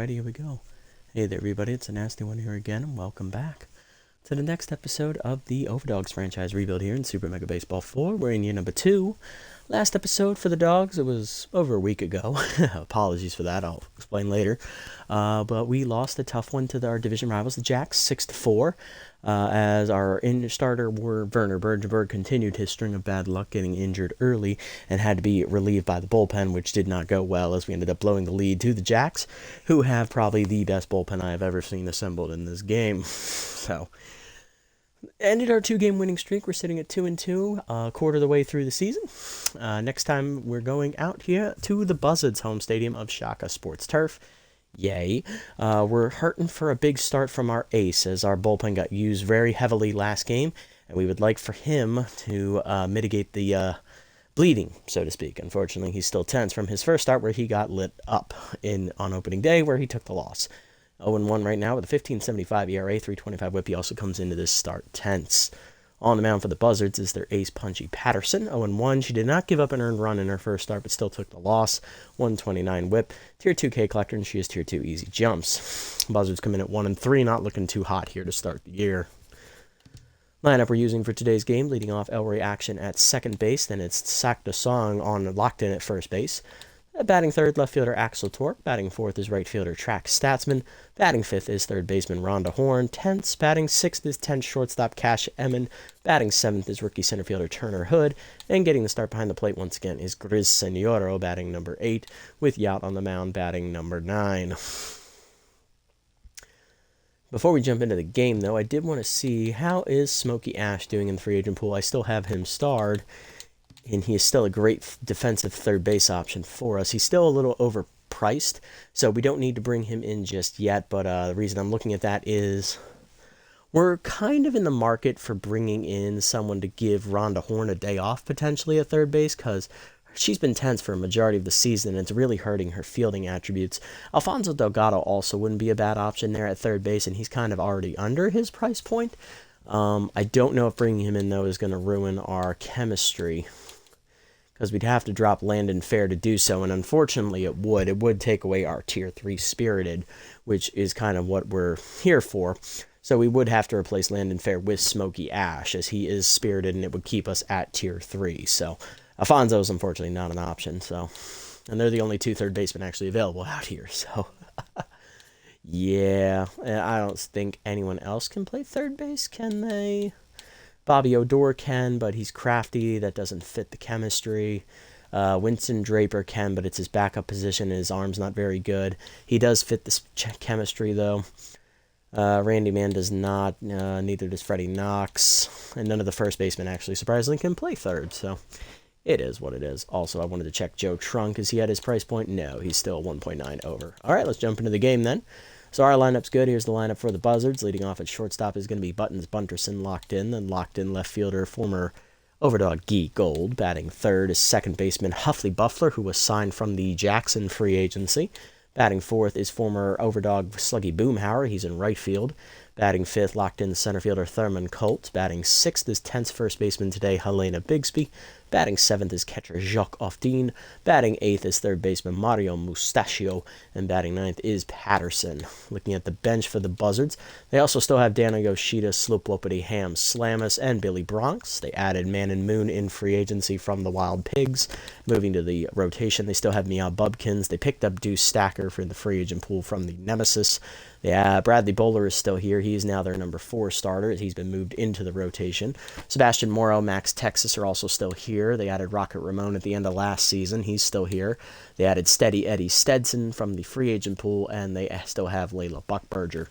Alrighty, here we go. Hey there, everybody. It's a nasty one here again, and welcome back to the next episode of the Overdogs franchise rebuild here in Super Mega Baseball 4. We're in year number 2. Last episode for the Dogs, it was over a week ago. Apologies for that, I'll explain later. But we lost a tough one to our division rivals, the Jacks, 6-4. As our starter Werner Bergenberg continued his string of bad luck, getting injured early and had to be relieved by the bullpen, which did not go well as we ended up blowing the lead to the Jacks, who have probably the best bullpen I have ever seen assembled in this game. So, ended our 2-game winning streak. We're sitting at 2-2, a quarter of the way through the season. Next time we're going out here to the Buzzards home stadium of Shaka Sports Turf. Yay. We're hurting for a big start from our ace, as our bullpen got used very heavily last game, and we would like for him to mitigate the bleeding, so to speak. Unfortunately, he's still tense from his first start, where he got lit up on opening day, where he took the loss. 0-1 right now with a 15.75 ERA, 3.25 WHIP. He also comes into this start tense. On the mound for the Buzzards is their ace, Punchy Patterson. 0-1. She did not give up an earned run in her first start, but still took the loss. 129 WHIP. Tier 2 K collector, and she is Tier 2 easy jumps. Buzzards come in at 1-3, not looking too hot here to start the year. Lineup we're using for today's game, leading off Elroy Action at second base. Then it's Sac de Song locked in at first base. Batting third, left fielder Axel Torque. Batting fourth is right fielder Track Statsman. Batting fifth is third baseman Rhonda Horn. Tenth, batting sixth is 10th shortstop Cash Emmon. Batting seventh is rookie center fielder Turner Hood. And getting the start behind the plate once again is Grizz Senoro, batting number 8, with Yout on the mound, batting number 9. Before we jump into the game, though, I did want to see how is Smokey Ash doing in the free agent pool. I still have him starred, and he is still a great defensive third base option for us. He's still a little overpriced, so we don't need to bring him in just yet, but the reason I'm looking at that is we're kind of in the market for bringing in someone to give Rhonda Horn a day off, potentially, at third base, because she's been tense for a majority of the season, and it's really hurting her fielding attributes. Alfonso Delgado also wouldn't be a bad option there at third base, and he's kind of already under his price point. I don't know if bringing him in, though, is going to ruin our chemistry, because we'd have to drop Landon Fair to do so, and unfortunately it would. It would take away our Tier 3 Spirited, which is kind of what we're here for. So we would have to replace Landon Fair with Smokey Ash, as he is Spirited, and it would keep us at Tier 3. So Alfonso is unfortunately not an option. So, and they're the only 2 third basemen actually available out here. So, yeah, I don't think anyone else can play third base, can they? Bobby Odor can, but he's crafty. That doesn't fit the chemistry. Winston Draper can, but it's his backup position. His arm's not very good. He does fit this chemistry, though. Randy Mann does not. Neither does Freddie Knox. And none of the first basemen, actually, surprisingly, can play third. So it is what it is. Also, I wanted to check Joe Trunk. Is he at his price point? No, he's still 1.9 over. All right, let's jump into the game then. So our lineup's good. Here's the lineup for the Buzzards. Leading off at shortstop is going to be Buttons Bunterson, locked in. Then locked in left fielder, former Overdog Geek Gold. Batting third is second baseman Huffley Buffler, who was signed from the Jackson free agency. Batting fourth is former Overdog Sluggy Boomhauer. He's in right field. Batting fifth, locked in center fielder Thurman Colt. Batting sixth is 10th first baseman today, Helena Bigsby. Batting seventh is catcher Jacques Ofdien. Batting eighth is third baseman Mario Mustachio. And batting ninth is Patterson. Looking at the bench for the Buzzards, they also still have Dano Yoshida, Slopelopity, Ham Slamus, and Billy Bronx. They added Man and Moon in free agency from the Wild Pigs. Moving to the rotation, they still have Meow Bubkins. They picked up Deuce Stacker for the free agent pool from the Nemesis. Yeah, Bradley Bowler is still here. He is now their number 4 starter. He's been moved into the rotation. Sebastian Morrow, Max Texas are also still here. They added Rocket Ramon at the end of last season. He's still here. They added Steady Eddie Stetson from the free agent pool, and they still have Layla Buckberger.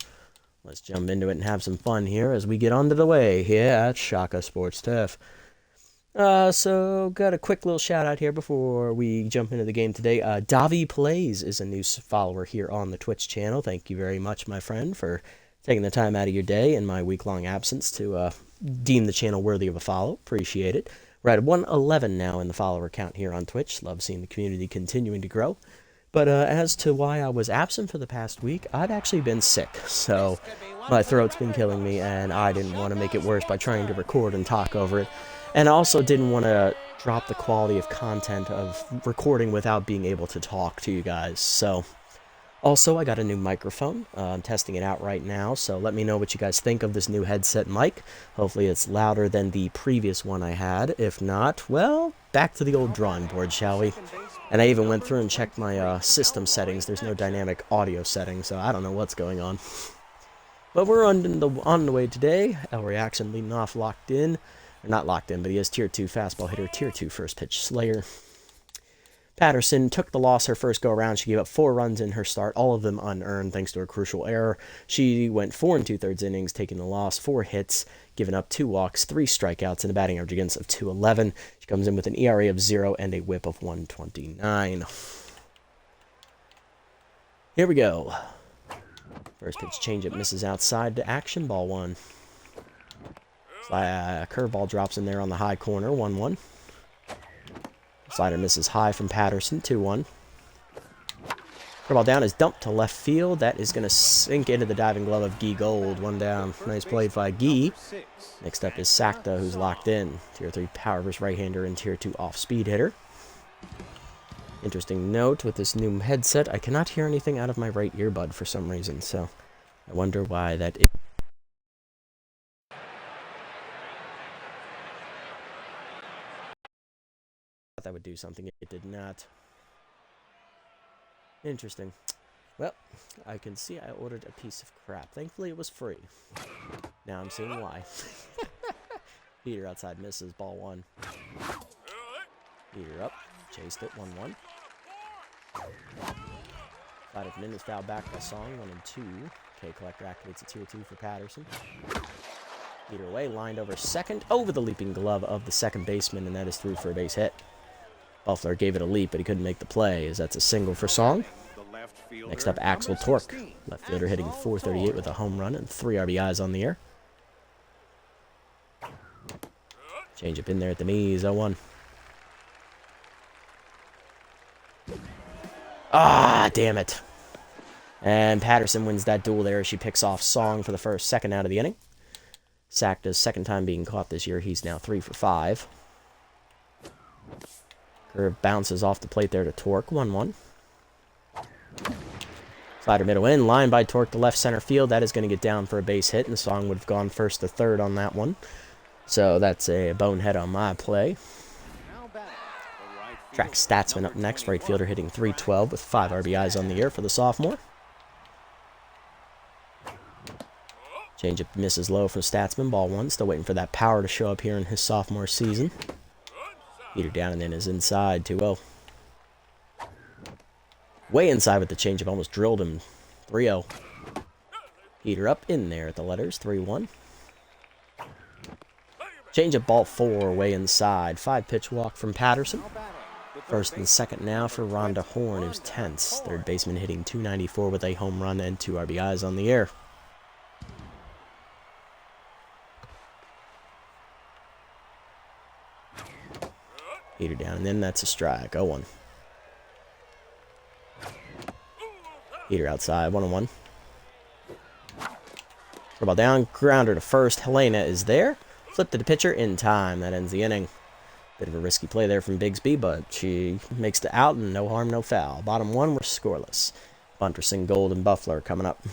Let's jump into it and have some fun here as we get under the way here at Shaka Sports Turf. So got a quick little shout out here before we jump into the game today. Davi Plays is a new follower here on the Twitch channel. Thank you very much, my friend, for taking the time out of your day in my week-long absence to deem the channel worthy of a follow. Appreciate it. We're at 111 now in the follower count here on Twitch. Love seeing the community continuing to grow. But as to why I was absent for the past week, I've actually been sick. So my throat's been killing me, and I didn't want to make it worse by trying to record and talk over it. And I also didn't want to drop the quality of content of recording without being able to talk to you guys. So Also, I got a new microphone. I'm testing it out right now, so let me know what you guys think of this new headset mic. Hopefully it's louder than the previous one I had. If not, well, back to the old drawing board, shall we? And I even went through and checked my system settings. There's no dynamic audio settings, so I don't know what's going on. But we're on the way today. El Reaction leading off, locked in. Or not locked in, but he has Tier 2 fastball hitter, Tier 2 first pitch slayer. Patterson took the loss her first go-around. She gave up 4 runs in her start, all of them unearned thanks to a crucial error. She went 4 2/3 innings, taking the loss, 4 hits, giving up 2 walks, 3 strikeouts, and a batting average against of .211. She comes in with an ERA of 0 and a whip of 129. Here we go. First pitch changeup misses outside to action, ball 1. Curveball drops in there on the high corner, 1-1. Slider misses high from Patterson, 2-1. Curveball down is dumped to left field. That is going to sink into the diving glove of Guy Gold. 1 down. Nice play by Guy. Next up is Sakta, who's locked in. Tier 3 power versus right-hander and Tier 2 off-speed hitter. Interesting note, with this new headset, I cannot hear anything out of my right earbud for some reason, so I wonder why that is. That would do something. It did not. Interesting. Well, I can see I ordered a piece of crap. Thankfully, it was free. Now I'm seeing why. Peter outside misses, ball 1. Peter up, chased it, 1-1. Slider from in is fouled back by Song, 1-2. K Collector activates a Tier 2 for Patterson. Peter away, lined over second, over the leaping glove of the second baseman, and that is through for a base hit. Buffler gave it a leap, but he couldn't make the play, as that's a single for Song. Next up, Axel Torque, left fielder hitting .438 with a home run and 3 RBIs on the year. Change up in there at the knees, 0-1. Ah, damn it. And Patterson wins that duel there as she picks off Song for the second out of the inning. Sakta's second time being caught this year. He's now 3 for 5. Curve bounces off the plate there to Torque, 1-1. Slider middle in, line by Torque to left center field. That is going to get down for a base hit, and Song would have gone first to third on that one. So that's a bonehead on my play. Track Statsman up next, right fielder hitting .312 with 5 RBIs on the year for the sophomore. Changeup misses low from Statsman, ball 1. Still waiting for that power to show up here in his sophomore season. Peter down and then is inside, 2-0. Way inside with the changeup, almost drilled him, 3-0. Peter up in there at the letters, 3-1. Changeup, ball 4, way inside. 5-pitch walk from Patterson. First and second now for Rhonda Horn, who's tense. Third baseman hitting .294 with a home run and 2 RBIs on the year. Peter down, and then that's a strike. 0-1. Peter outside, 1-1. Ball down, grounder to first. Helena is there. Flip to the pitcher in time. That ends the inning. Bit of a risky play there from Bigsby, but she makes the out, and no harm, no foul. Bottom 1, we're scoreless. Bunterson, Gold, and Buffler coming up.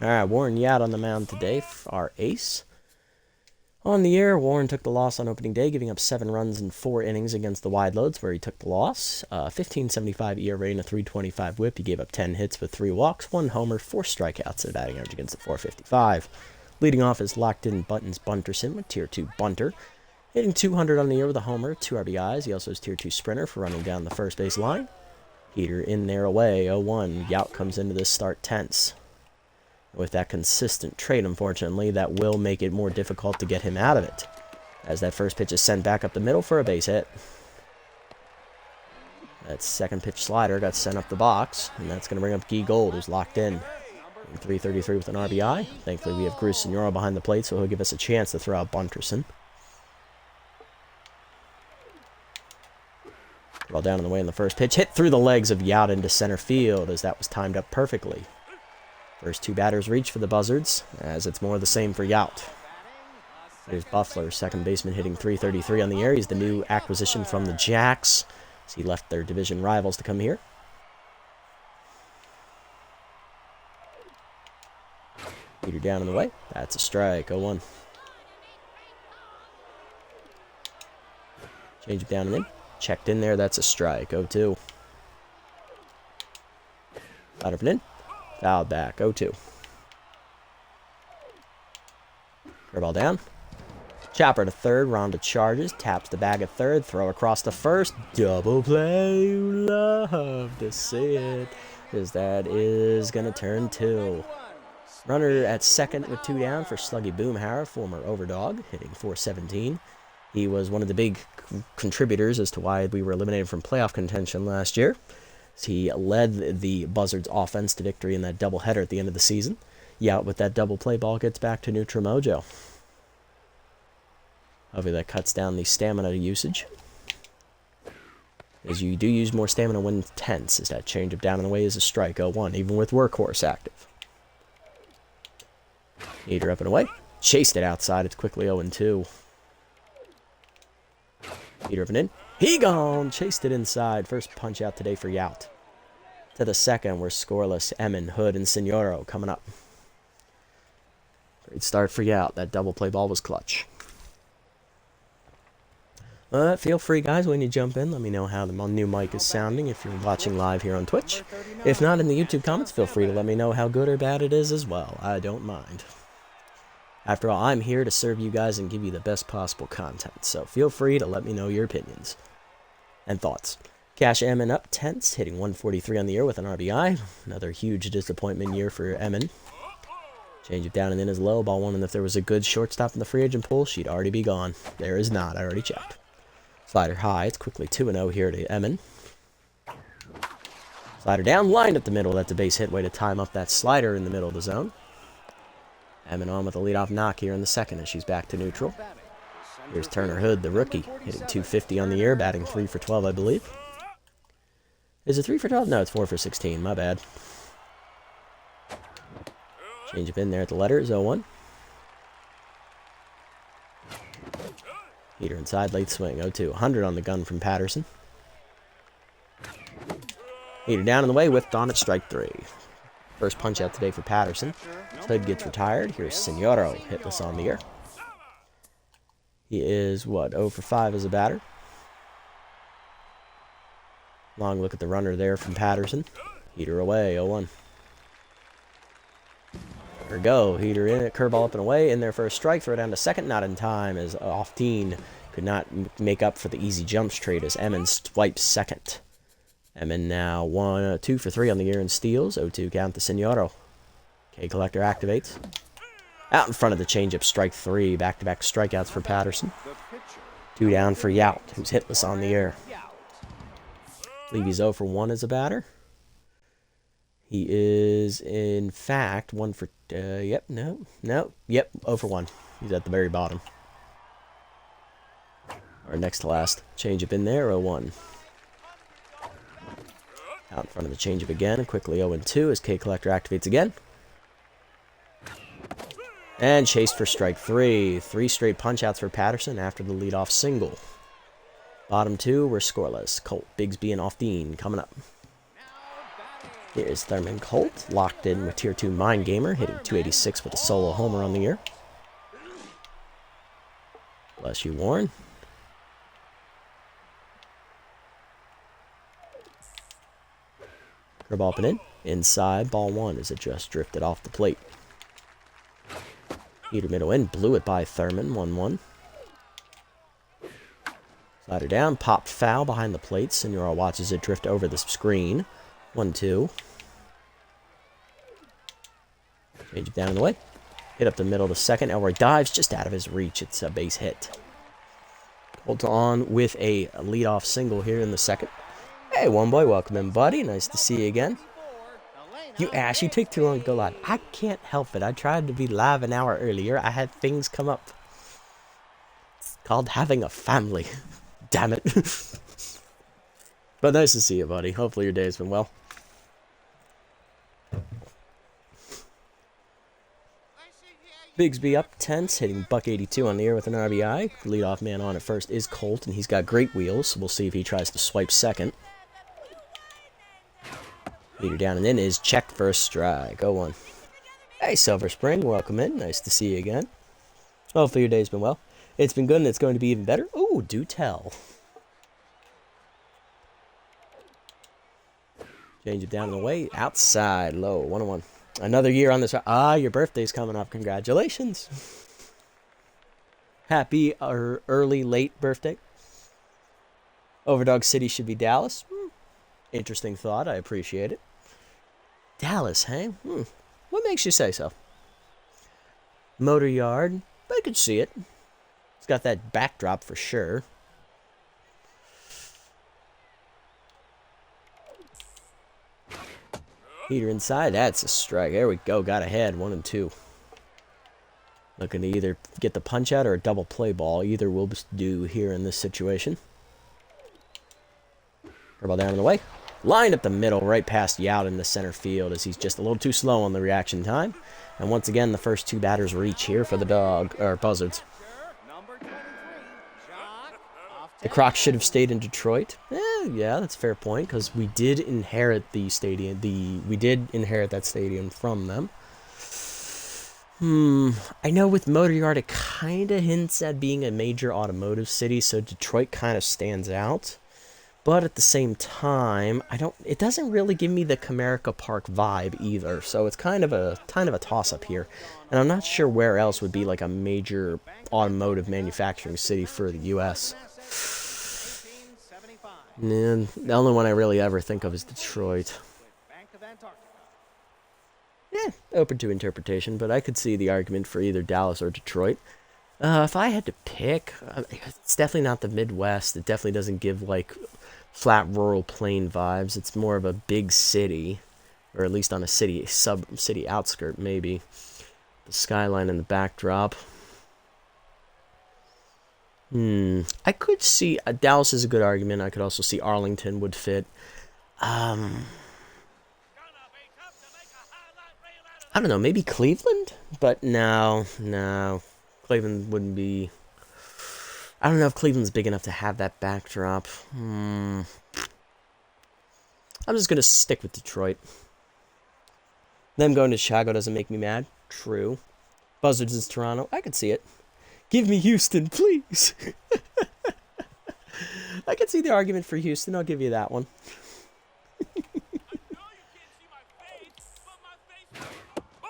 Alright, Warren Yat on the mound today, our ace. On the year, Warren took the loss on opening day, giving up 7 runs in 4 innings against the Wide Loads, where he took the loss. 15.75 ERA and a .325 whip. He gave up 10 hits with 3 walks, 1 homer, 4 strikeouts, and a batting average against the .455. Leading off is locked-in Buttons Bunterson with Tier 2 bunter. Hitting .200 on the year with a homer, 2 RBIs. He also has Tier 2 sprinter for running down the first base line. Peter in there away, 0-1. Yout comes into this start tense. With that consistent trait, unfortunately, that will make it more difficult to get him out of it. As that first pitch is sent back up the middle for a base hit. That second pitch slider got sent up the box, and that's going to bring up Guy Gold, who's locked in. 333 with an RBI. Thankfully, we have Cruz Senora behind the plate, so he'll give us a chance to throw out Bunterson. Ball down in the way in the first pitch. Hit through the legs of Yout into center field as that was timed up perfectly. First two batters reach for the Buzzards, as it's more of the same for Yout. Here's Buffler, second baseman, hitting .333 on the air. He's the new acquisition from the Jacks, as he left their division rivals to come here. Peter down in the way. That's a strike. 0-1. Change it down and in. Checked in there. That's a strike. 0-2. Out of and in. Fouled back. 0-2. Curveball down. Chopper to third. Ronda charges. Taps the bag at third. Throw across to first. Double play. You love to see it. Because that is going to turn 2. Runner at second with 2 down for Sluggy Boomhauer, former Overdog, hitting .417. He was one of the big contributors as to why we were eliminated from playoff contention last year. He led the Buzzards offense to victory in that doubleheader at the end of the season. Yout with that double play ball gets back to neutral mojo. Hopefully that cuts down the stamina usage, as you do use more stamina when tense, as that changeup down and away is a strike. 0-1, even with Workhorse active. Heater up and away. Chased it outside. It's quickly 0-2. Heater up and in. He gone. Chased it inside. First punch out today for Yout. To the second, we're scoreless. Emin, Hood, and Signoro coming up. Great start for Yout. That double play ball was clutch. Feel free, guys, when you jump in, let me know how the new mic is sounding if you're watching live here on Twitch. If not, in the YouTube comments, feel free to let me know how good or bad it is as well. I don't mind. After all, I'm here to serve you guys and give you the best possible content, so feel free to let me know your opinions and thoughts. Cash Emin up, tense, hitting .143 on the year with an RBI. Another huge disappointment year for Emin. Change it down and in is low. Ball 1, and if there was a good shortstop in the free agent pool, she'd already be gone. There is not. I already checked. Slider high. It's quickly 2-0 here to Emin. Slider down, lined up the middle. That's a base hit. Way to time up that slider in the middle of the zone. Emin on with a leadoff knock here in the second as she's back to neutral. Here's Turner Hood, the rookie, hitting .250 on the year, batting 3 for 12, I believe. Is it 3 for 12? No, it's 4 for 16. My bad. Change up in there at the letters. 0-1. Heater inside, late swing. 0-2. 100 on the gun from Patterson. Heater down in the way, whiffed on it, strike 3. First punch out today for Patterson. Hood gets retired. Here's Signoro, hitless on the year. He is, 0 for 5 as a batter. Long look at the runner there from Patterson. Heater away, 0-1. There we go. Heater in it, curveball up and away. In there for a strike. Throw down to second. Not in time, as Ofteen could not make up for the easy jump straight as Emin swipes second. Emin now 2 for 3 on the year in steals. 0-2 count to Signoro. K-Collector activates. Out in front of the changeup, strike 3. Back-to-back strikeouts for Patterson. 2 down for Yout, who's hitless on the air. I believe he's 0 for 1 as a batter. He is, in fact, 1 for... yep, no, 0 for 1. He's at the very bottom. Or next to last. Changeup in there, 0-1. Out in front of the changeup again, quickly 0-2 as K-Collector activates again. And chased for strike 3. 3 straight punch-outs for Patterson after the leadoff single. Bottom 2 were scoreless. Colt, Bigsby, and Ofteen coming up. Here's Thurman Colt, locked in with Tier 2 Mind Gamer, hitting .286 with a solo homer on the year. Bless you, Warren. Curveball up and in. Inside, ball 1 as it just drifted off the plate. Heater middle in, blew it by Thurman, 1-1. Slider down, popped foul behind the plate. Signora watches it drift over the screen. 1-2. Change it down in the way. Hit up the middle of the second. Elroy dives just out of his reach. It's a base hit. Colt on with a leadoff single here in the second. Hey, one boy, welcome in, buddy. Nice to see you again. You Ash, you take too long to go live. I can't help it. I tried to be live an hour earlier. I had things come up. It's called having a family. Damn it. But nice to see you, buddy. Hopefully your day's been well. Bigsby up tense, hitting buck 82 on the air with an RBI. The leadoff man on at first is Colt, and he's got great wheels, so we'll see if he tries to swipe second. Leader down and in is checked for a strike. 0-1. Hey, Silver Spring, welcome in. Nice to see you again. Hopefully your day's been well. It's been good, and it's going to be even better. Ooh, do tell. Change it down and away. Outside, low, 1-1. Another year on this. Ah, your birthday's coming up. Congratulations. Happy or early, late birthday. Overdog City should be Dallas. Interesting thought. I appreciate it. Dallas, hey? What makes you say so? Motor Yard. I could see it. It's got that backdrop for sure. Heater inside. That's a strike. There we go. Got ahead. 1-2. Looking to either get the punch out or a double play ball. Either will do here in this situation. Ball down in the way. Lined up the middle, right past Yout in the center field as he's just a little too slow on the reaction time. And once again, the first two batters reach here for the Buzzards. The Crocs should have stayed in Detroit. Yeah, that's a fair point because we did inherit the stadium. We did inherit that stadium from them. I know with Motor Yard it kind of hints at being a major automotive city, so Detroit kind of stands out. But at the same time, it doesn't really give me the Comerica Park vibe either. So it's kind of a toss-up here. And I'm not sure where else would be like a major automotive manufacturing city for the US. And the only one I really ever think of is Detroit. Yeah, open to interpretation, but I could see the argument for either Dallas or Detroit. If I had to pick, it's definitely not the Midwest. It definitely doesn't give like flat rural plain vibes. It's more of a big city, or at least on a city city outskirt maybe. The skyline in the backdrop. I could see Dallas is a good argument. I could also see Arlington would fit. I don't know, maybe Cleveland, but no, Cleveland wouldn't be. I don't know if Cleveland's big enough to have that backdrop. I'm just gonna stick with Detroit. Them going to Chicago doesn't make me mad. True. Buzzards is Toronto. I could see it. Give me Houston, please. I can see the argument for Houston. I'll give you that one.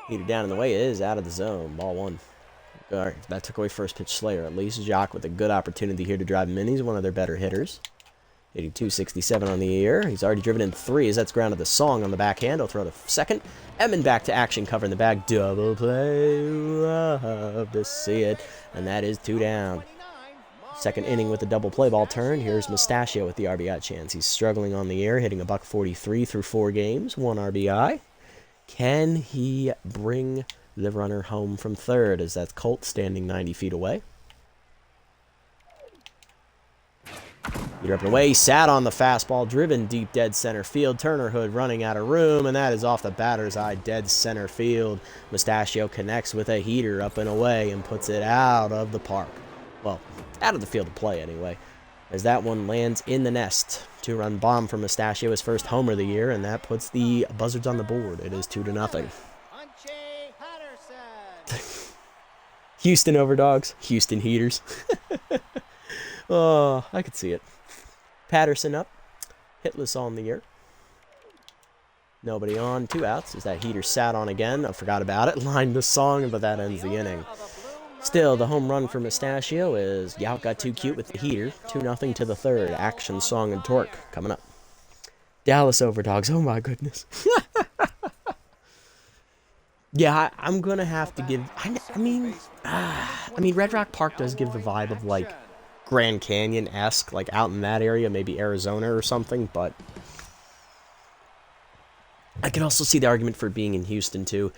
Heater down in the way is out of the zone. Ball 1. All right, that took away first pitch Slayer. At least Jacques with a good opportunity here to drive him in. He's one of their better hitters. Hitting 267 on the year. He's already driven in 3 as that's grounded the song on the backhand. He'll throw to second. Emin back to action, covering the bag. Double play. Love to see it. And that is 2 down. Second inning with the double play ball turn. Here's Mustachio with the RBI chance. He's struggling on the air, hitting a $143 through 4 games. 1 RBI. Can he bring the runner home from third as that's Colt standing 90 feet away? You're up and away, sat on the fastball, driven deep dead center field. Turner Hood running out of room, and that is off the batter's eye, dead center field. Mustachio connects with a heater up and away and puts it out of the park. Well, out of the field of play anyway, as that one lands in the nest. 2-run bomb from Mustachio, his first homer of the year, and that puts the Buzzards on the board. It is 2-0. Houston Overdogs, Houston Heaters. Oh, I could see it. Patterson up, hitless on the year. Nobody on, 2 outs as that heater sat on again. I forgot about it, lined the song, but that ends the inning. Still, the home run for Mustachio is Yout got too cute with the heater. 2-0 to the third. Action, song, and torque coming up. Dallas Overdogs, oh my goodness. Yeah, I'm gonna have to give. I mean, Red Rock Park does give the vibe of like Grand Canyon-esque, like out in that area, maybe Arizona or something. But I can also see the argument for it being in Houston too.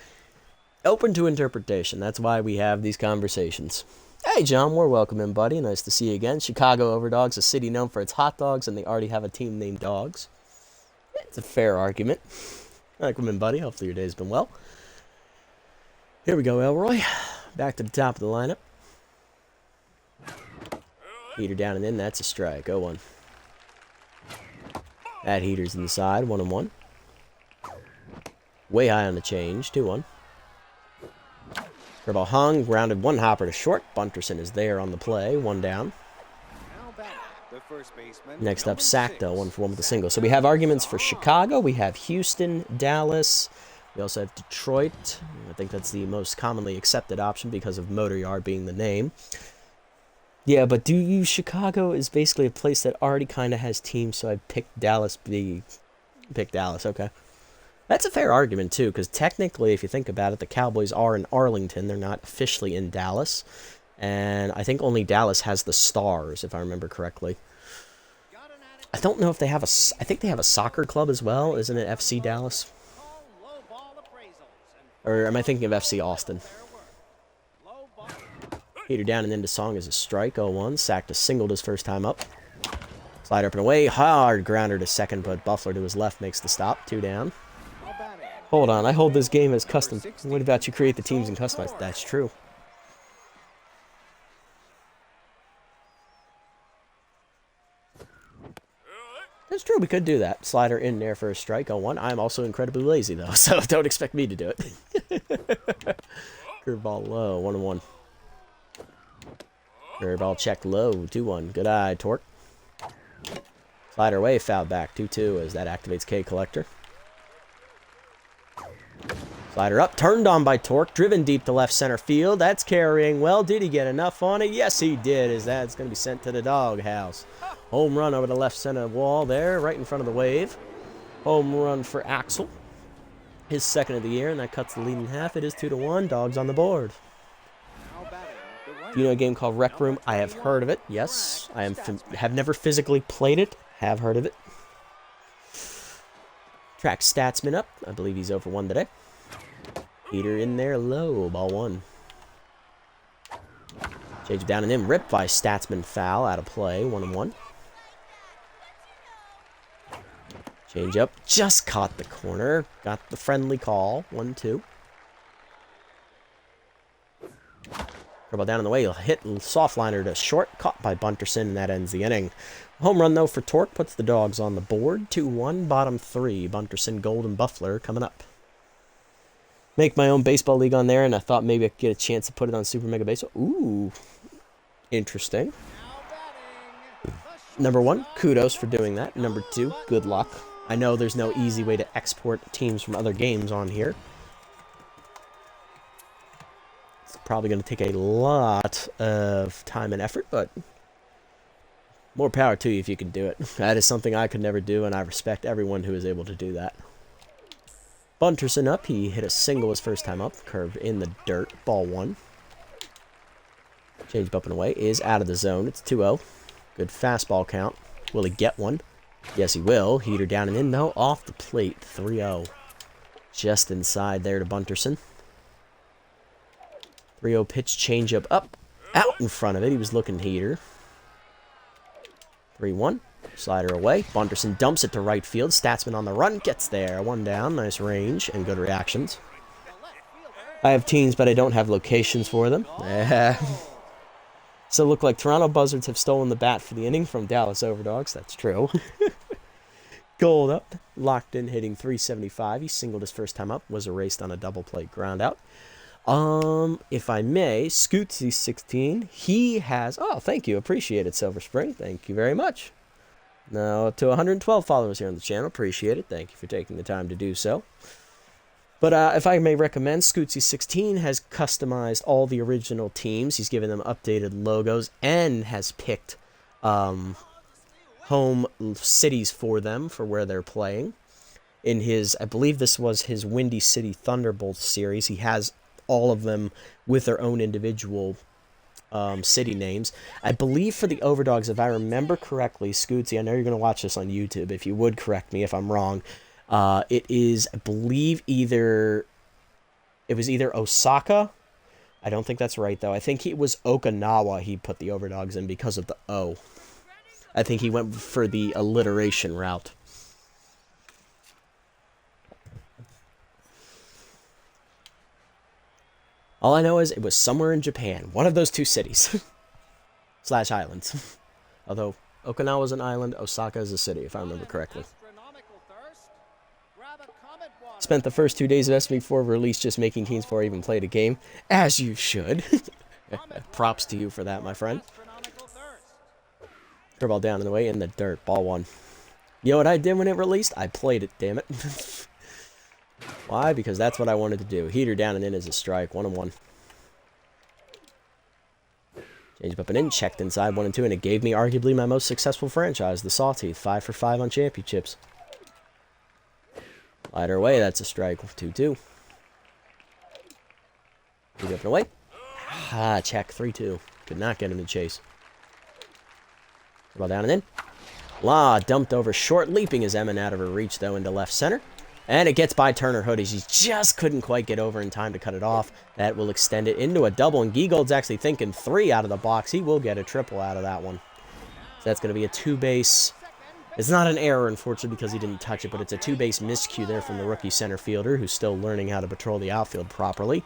Open to interpretation. That's why we have these conversations. Hey, John, we're welcome in, buddy. Nice to see you again. Chicago Overdogs, a city known for its hot dogs, and they already have a team named Dogs. It's a fair argument. Welcome in, buddy. Hopefully your day's been well. Here we go, Elroy. Back to the top of the lineup. Heater down and in. That's a strike. 0-1. That heater's inside. 1-1. Way high on the change. 2-1. Curveball hung, grounded one hopper to short. Bunterson is there on the play, 1 down. Next up, Sacto, 1-for-1 with a single. So we have arguments for Chicago. We have Houston, Dallas. We also have Detroit. I think that's the most commonly accepted option because of Motor Yard being the name. Yeah, but Chicago is basically a place that already kind of has teams, so I picked Dallas. Pick Dallas, okay. That's a fair argument, too, because technically, if you think about it, the Cowboys are in Arlington. They're not officially in Dallas. And I think only Dallas has the Stars, if I remember correctly. I don't know if they have I think they have a soccer club as well. Isn't it FC Dallas? Or am I thinking of FC Austin? Heater down and into Song is a strike. 0-1. Sacked a singled his first time up. Slide up and away. Hard grounder to second, but Buffler to his left makes the stop. 2 down. Hold on, I hold this game as custom. What about you create the teams and customize? That's true. That's true, we could do that. Slider in there for a strike. 0-1. I'm also incredibly lazy, though, so don't expect me to do it. Curveball low, 1-1. Curveball check low, 2-1. Good eye, Torque. Slider away, foul back, 2-2 as that activates K Collector. Slider up, turned on by Torque, driven deep to left center field. That's carrying well. Did he get enough on it? Yes, he did, as that's going to be sent to the doghouse. Home run over the left center wall there, right in front of the wave. Home run for Axel. His second of the year, and that cuts the lead in half. It is 2-1. Dogs on the board. Do you know a game called Rec Room? I have heard of it, yes. I have never physically played it. Have heard of it. Track Statsman up. I believe he's over 1 today. Heater in there low. Ball 1. Change down and in. Ripped by Statsman, foul. Out of play. 1-1. Change up. Just caught the corner. Got the friendly call. 1-2. Curveball down in the way. He'll hit soft liner to short. Caught by Bunterson, and that ends the inning. Home run, though, for Torque. Puts the Dogs on the board. 2-1. Bottom 3. Bunterson, Gold, and Buffler coming up. Make my own baseball league on there, and I thought maybe I could get a chance to put it on Super Mega Baseball. Ooh. Interesting. Number 1, kudos for doing that. Number 2, good luck. I know there's no easy way to export teams from other games on here. It's probably going to take a lot of time and effort, but more power to you if you can do it. That is something I could never do, and I respect everyone who is able to do that. Bunterson up. He hit a single his first time up. Curve in the dirt. Ball 1. Change up and away is out of the zone. It's 2-0. Good fastball count. Will he get one? Yes, he will. Heater down and in, though. Off the plate. 3-0. Just inside there to Bunterson. 3-0 pitch. Change up. Out in front of it. He was looking heater. 3-1. Slider away. Bunterson dumps it to right field. Statsman on the run. Gets there. 1 down. Nice range and good reactions. I have teams, but I don't have locations for them. So look like Toronto Buzzards have stolen the bat for the inning from Dallas Overdogs. That's true. Gold up. Locked in, hitting .375. He singled his first time up. Was erased on a double play ground out. If I may, Scootsy16. He has... Oh, thank you. Appreciate it, Silver Spring. Thank you very much. Now up to 112 followers here on the channel. Appreciate it. Thank you for taking the time to do so. But if I may recommend, Scootsy16 has customized all the original teams. He's given them updated logos and has picked home cities for them for where they're playing. In his, I believe this was his Windy City Thunderbolts series. He has all of them with their own individual city names. I believe for the Overdogs, if I remember correctly, Scootsy, I know you're going to watch this on YouTube. If you would correct me if I'm wrong. It is, I believe, it was either Osaka I don't think that's right, though. I think it was Okinawa he put the Overdogs in because of the O. I think he went for the alliteration route. All I know is it was somewhere in Japan. One of those two cities. / islands. Although, Okinawa's an island, Osaka is a city, if I remember correctly. Spent the first 2 days of SB4 release just making teams before I even played a game. As you should. Props to you for that, my friend. Curveball down in the way, in the dirt. Ball 1. You know what I did when it released? I played it, damn it. Why? Because that's what I wanted to do. Heater down and in is a strike. 1-1. Changed up and in, checked inside 1-2, and it gave me arguably my most successful franchise, the Sawteeth. 5 for 5 on championships. Slider away, that's a strike. 2-2. Heater up and away. Ah, check. 3-2. Could not get him to chase. Ball down and in. La dumped over short, leaping his Emin out of her reach, though, into left center. And it gets by Turner Hood as he just couldn't quite get over in time to cut it off. That will extend it into a double, and Giegold's actually thinking 3 out of the box. He will get a triple out of that one. So that's going to be a 2-base. It's not an error, unfortunately, because he didn't touch it, but it's a 2-base miscue there from the rookie center fielder, who's still learning how to patrol the outfield properly.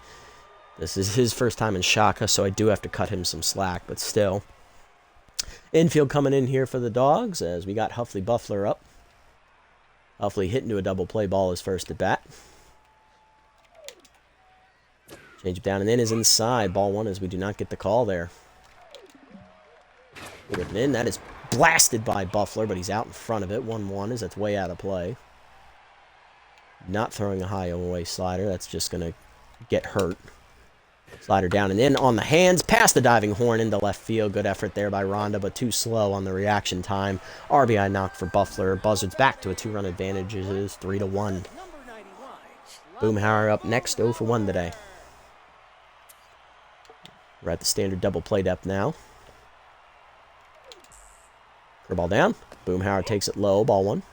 This is his first time in Shaka, so I do have to cut him some slack, but still. Infield coming in here for the Dogs, as we got Huffley Buffler up. Huffley hit into a double play ball his first at bat. Change down and in is inside. Ball 1 as we do not get the call there. Whipping in, that is blasted by Buffler, but he's out in front of it. 1-1 as that's way out of play. Not throwing a high away slider. That's just going to get hurt. Slider down and in on the hands, past the diving horn into left field. Good effort there by Rhonda, but too slow on the reaction time. RBI knock for Buffler. Buzzards back to a 2-run advantage. It is 3-1. Boomhauer up next, 0 for 1 today. We're at the standard double play depth now. Curveball down. Boomhauer takes it low, ball 1.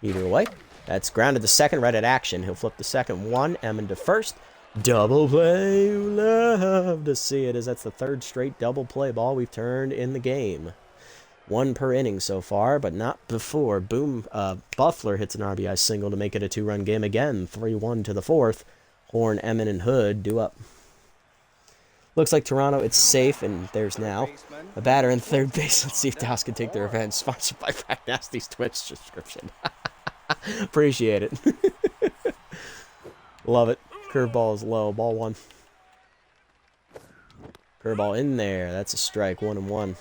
Either way. That's grounded to second, right at action. He'll flip the second 1, Emin to first. Double play, love to see it, as that's the 3rd straight double play ball we've turned in the game. 1 per inning so far, but not before. Buffler hits an RBI single to make it a 2-run game again. 3-1 to the 4th. Horn, Emin, and Hood do up. Looks like Toronto, it's safe, and there's now a batter in third base. Let's see if Dallas can take their revenge. Sponsored by Brad Nasty's Twitch subscription. Appreciate it. Love it. Curveball is low. Ball 1. Curveball in there. That's a strike. 1-1.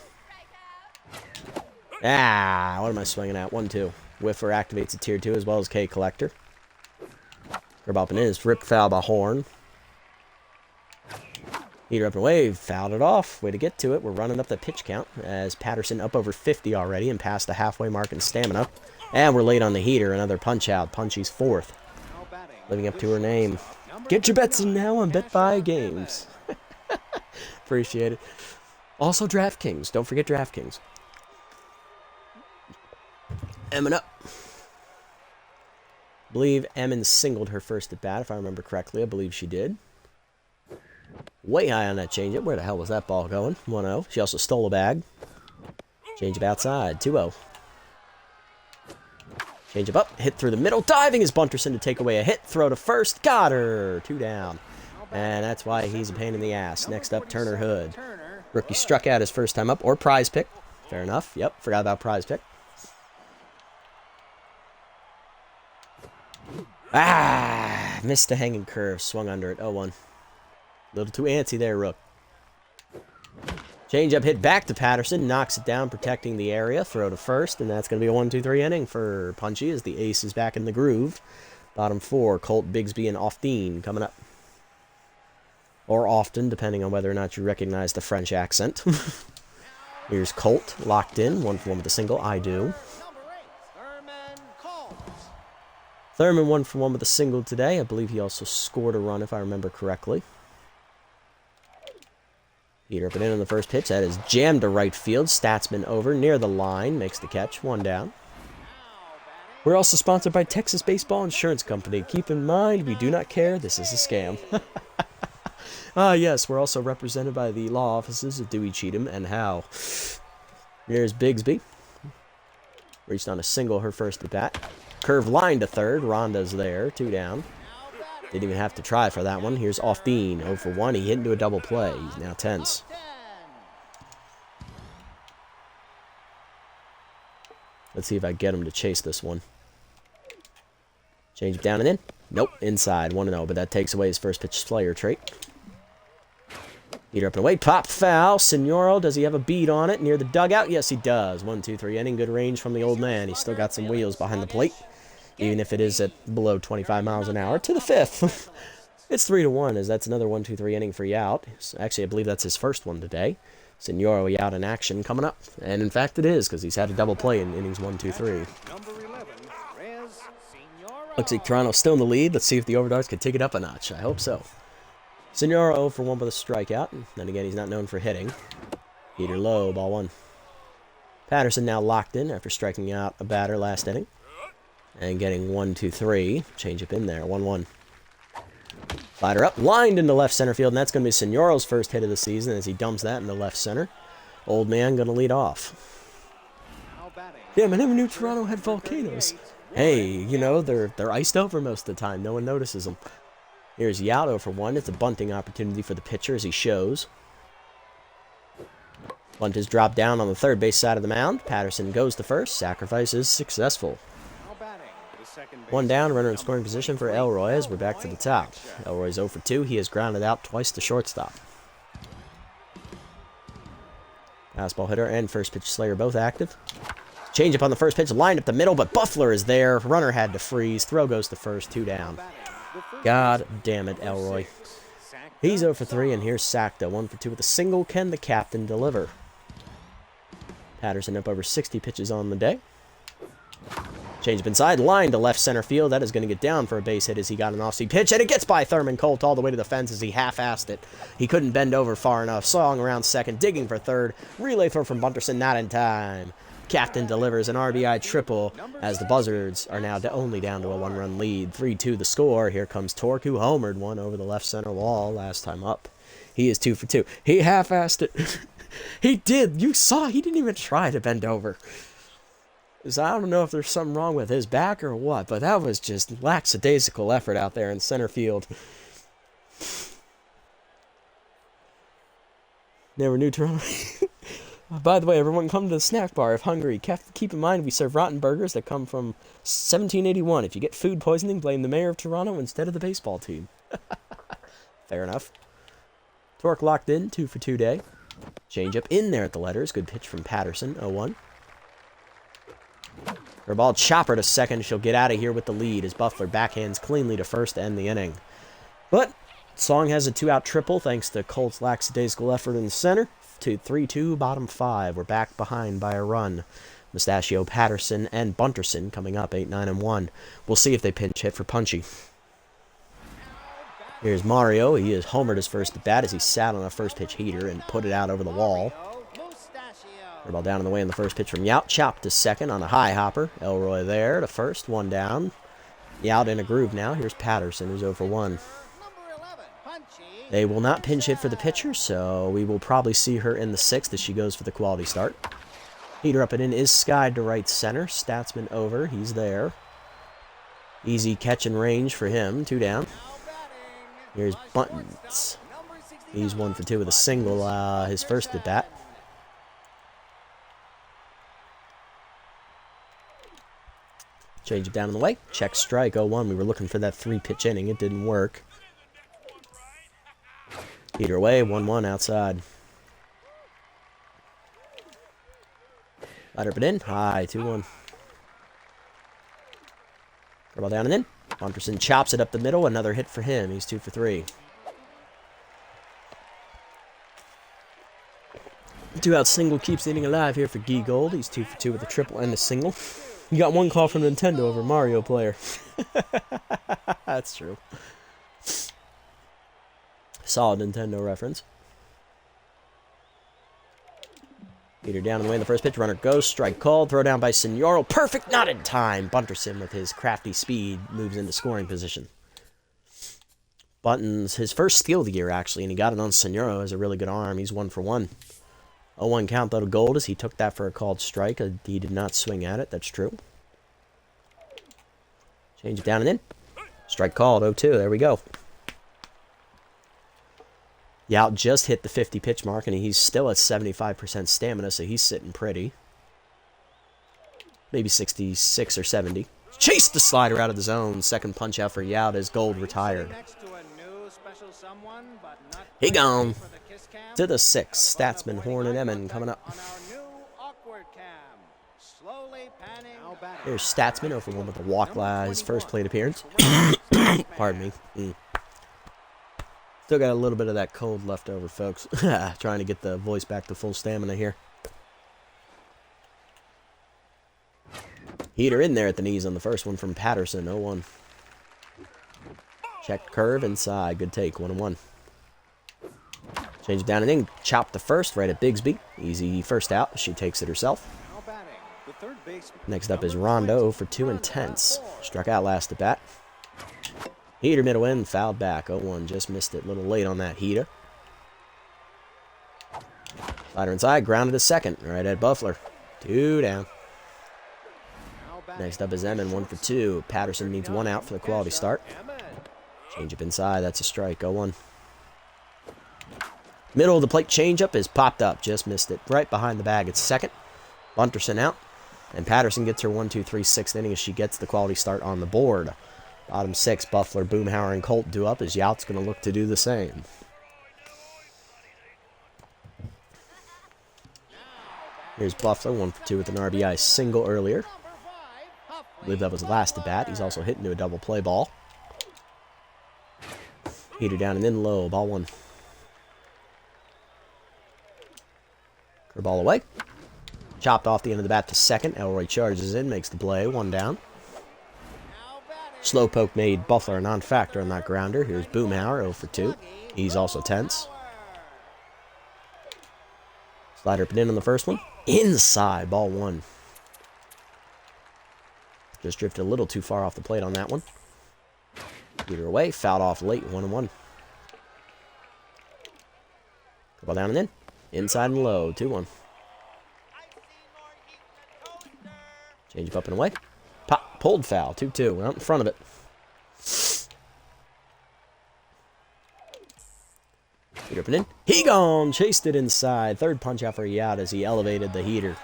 Ah, what am I swinging at? 1-2. Whiffer activates a tier 2 as well as K Collector. Curveball up and in is ripped foul by Horn. Heater up and away. Fouled it off. Way to get to it. We're running up the pitch count as Patterson up over 50 already and past the halfway mark in stamina. And we're late on the heater. Another punch out. Punchy's 4th. Living up to her name. Get your bets in now on BetBuy Games. Appreciate it. Also DraftKings. Don't forget DraftKings. Emin up. I believe Emin singled her first at bat, if I remember correctly. I believe she did. Way high on that changeup. Where the hell was that ball going? 1-0. She also stole a bag. Changeup outside. 2-0. Changeup up, hit through the middle, diving is Bunterson to take away a hit, throw to first, got her, 2 down. And that's why he's a pain in the ass. Next up, Turner Hood. Rookie struck out his first time up, or prize pick. Fair enough, yep, forgot about prize pick. Ah, missed a hanging curve, swung under it, 0-1. Little too antsy there, Rook. Changeup hit back to Patterson, knocks it down, protecting the area, throw to first, and that's going to be a 1-2-3 inning for Punchy as the ace is back in the groove. Bottom 4, Colt, Bigsby, and Ofteen coming up. Or often, depending on whether or not you recognize the French accent. Here's Colt, locked in, 1 for 1 with a single, I do. Thurman 1 for 1 with a single today. I believe he also scored a run, if I remember correctly. Heater up and in on the first pitch. That is jammed to right field. Statsman over near the line. Makes the catch. 1 down. We're also sponsored by Texas Baseball Insurance Company. Keep in mind, we do not care. This is a scam. Yes, we're also represented by the law offices of Dewey, Cheatham, and Howe. Here's Bigsby. Reached on a single her first at bat. Curve line to third. Rhonda's there. 2 down. Didn't even have to try for that one. Here's off Dean. 0 for 1. He hit into a double play. He's now tense. Let's see if I get him to chase this one. Change it down and in. Nope, inside. 1-0, but that takes away his first pitch slayer trait. Heater up and away. Pop foul. Signoro, does he have a beat on it near the dugout? Yes, he does. 1-2-3 inning. Good range from the old man. He's still got some wheels behind the plate, even if it is at below 25 miles an hour. To the 5th. It's 3-1, as that's another 1-2-3 inning free out. Actually, I believe that's his first one today. Signoro out in action coming up. And in fact, it is, because he's had a double play in innings 1, 2, 3. Looks like Toronto's still in the lead. Let's see if the Overdogs can take it up a notch. I hope so. Signoro 0 for 1 with a strikeout. Then again, he's not known for hitting. Heater low, ball 1. Patterson now locked in after striking out a batter last inning. And getting 1, 2, 3. Change up in there, 1-1. Slider up, lined into left center field, and that's going to be Signoro's first hit of the season as he dumps that into left center. Old man going to lead off. Damn, I never knew Toronto had volcanoes. Hey, you know, they're iced over most of the time. No one notices them. Here's Yauto for 1. It's a bunting opportunity for the pitcher as he shows. Bunt is dropped down on the third base side of the mound. Patterson goes to first. Sacrifice is successful. 1 down, runner in scoring position for Elroy as we're back to the top. Elroy's 0 for 2. He has grounded out twice to shortstop. Fastball hitter and first pitch slayer both active. Change up on the first pitch, lined up the middle, but Buffler is there. Runner had to freeze. Throw goes to first, 2 down. God damn it, Elroy. He's 0 for 3, and here's Sacta. 1 for 2 with a single. Can the captain deliver? Patterson up over 60 pitches on the day. Change up inside, line to left center field. That is going to get down for a base hit as he got an off-speed pitch, and it gets by Thurman Colt all the way to the fence as he half-assed it. He couldn't bend over far enough. Sawing around second, digging for third. Relay throw from Bunterson, not in time. Captain delivers an RBI triple as the Buzzards are now only down to a 1-run lead. 3-2 the score. Here comes Torque, who homered one over the left center wall last time up. He is 2 for 2. He half-assed it. He did. You saw he didn't even try to bend over. So I don't know if there's something wrong with his back or what, but that was just lackadaisical effort out there in center field. Never knew Toronto. By the way, everyone come to the snack bar if hungry. Keep in mind we serve rotten burgers that come from 1781. If you get food poisoning, blame the mayor of Toronto instead of the baseball team. Fair enough. Torque locked in, 2 for 2 day. Change up in there at the letters. Good pitch from Patterson, 0-1. Her ball chopper to second. She'll get out of here with the lead as Buffler backhands cleanly to first to end the inning. But Song has a 2-out triple thanks to Colt's lackadaisical effort in the center. 3-2, bottom 5. We're back behind by a run. Mustachio, Patterson, and Bunterson coming up 8, 9, and 1. We'll see if they pinch hit for Punchy. Here's Mario. He has homered his first at bat as he sat on a first pitch heater and put it out over the wall. Air ball down in the way in the first pitch from Yout. Chopped to second on a high hopper. Elroy there to first. 1 down. Yout in a groove now. Here's Patterson, who's 0 for 1. They will not pinch hit for the pitcher, so we will probably see her in the 6th as she goes for the quality start. Heater up and in is skied to right center. Statsman over. He's there. Easy catch and range for him. 2 down. Here's Buntons. He's 1 for 2 with a single, his first at bat. Change it down in the way. Check strike, 0-1. We were looking for that 3-pitch inning. It didn't work. Heater away, 1-1 outside. Light up and in. High, 2-1. Ball down and in. Bunterson chops it up the middle. Another hit for him. He's 2 for 3. 2-out single keeps the inning alive here for Guy Gold. He's 2 for 2 with a triple and a single. You got 1 call from Nintendo over Mario player. That's true. Solid Nintendo reference. Heater down in the way in the first pitch. Runner goes. Strike called. Throw down by Senoro. Perfect. Not in time. Bunterson with his crafty speed moves into scoring position. Button's his first steal of the year, actually, and he got it on Senoro. Has a really good arm. He's 1 for 1. 0-1 count, though, to Gold as he took that for a called strike. He did not swing at it. That's true. Change it down and in. Strike called. 0-2. There we go. Yout just hit the 50 pitch mark, and he's still at 75% stamina, so he's sitting pretty. Maybe 66 or 70. Chased the slider out of the zone. Second punch out for Yout as Gold retired. He gone. To the 6th. Statsman, Horn, and Emmon coming up. Here's Statsman, 0 for 1 with a walk his first plate appearance. Pardon me. Still got a little bit of that cold left over, folks. Trying to get the voice back to full stamina here. Heater in there at the knees on the first one from Patterson, 0-1. Check curve inside. Good take, 1-1. Change it down and in. Chop the first right at Bigsby. Easy first out. She takes it herself. Next up is Rondo, 0 for 2 and tenths. Struck out last at bat. Heater middle in, fouled back. 0-1, just missed it. A little late on that heater. Slider inside, grounded to second. Right at Buffler. 2 down. Next up is Emmon, 1 for 2. Patterson needs 1 out for the quality start. Change up inside, that's a strike. 0-1. Middle of the plate changeup is popped up. Just missed it. Right behind the bag. It's second. Bunterson out. And Patterson gets her 1-2-3 6th inning as she gets the quality start on the board. Bottom 6, Buffler, Boomhauer, and Colt do up as Yout's going to look to do the same. Here's Buffler, 1 for 2 with an RBI single earlier. I believe that was last at bat. He's also hit into a double play ball. Heater down and in low. Ball 1. Curveball away. Chopped off the end of the bat to second. Elroy charges in, makes the play. 1 down. Slow poke made Buffler a non-factor on that grounder. Here's Boomhauer, 0 for 2. He's also tense. Slider up and in on the first one. Inside, ball 1. Just drifted a little too far off the plate on that one. Heater away, fouled off late, 1-1. Ball down and in. Inside and low, 2-1. Change up and away. Pop, pulled foul, 2-2. We're out in front of it. Heater up and in. He gone. Chased it inside. Third punch out for Yout as he elevated the heater.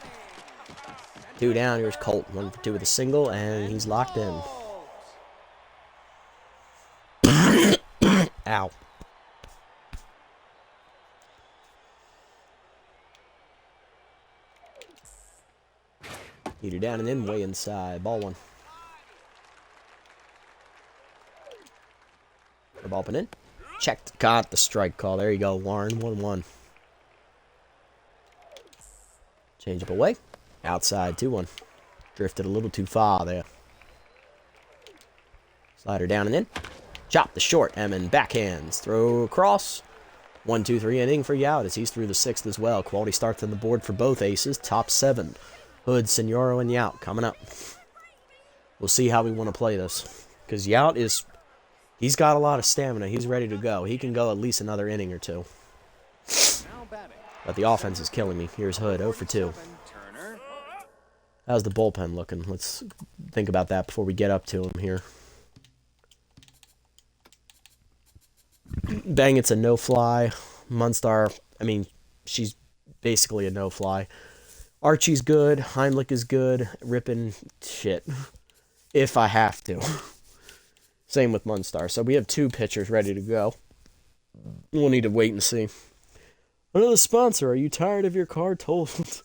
2 down. Here's Colt. 1 for 2 with a single, and he's locked in. Ow. Heater down and in, way inside. Ball 1. The ball up and in. Checked. Got the strike call. There you go, Warren. 1-1. Change up away. Outside, 2-1. Drifted a little too far there. Slider down and in. Chop the short. Emmon backhands. Throw across. 1-2-3 inning for Yout as he's through the 6th as well. Quality starts on the board for both aces. Top 7. Hood, Senoro, and Yout coming up. We'll see how we want to play this. Because Yout is... He's got a lot of stamina. He's ready to go. He can go at least another inning or 2. But the offense is killing me. Here's Hood, 0 for 2. How's the bullpen looking? Let's think about that before we get up to him here. Bang, it's a no-fly. Munstar, I mean, she's basically a no-fly. Archie's good. Heimlich is good. Rippin, shit. If I have to. Same with Munstar. So we have 2 pitchers ready to go. We'll need to wait and see. Another sponsor. Are you tired of your car totaled?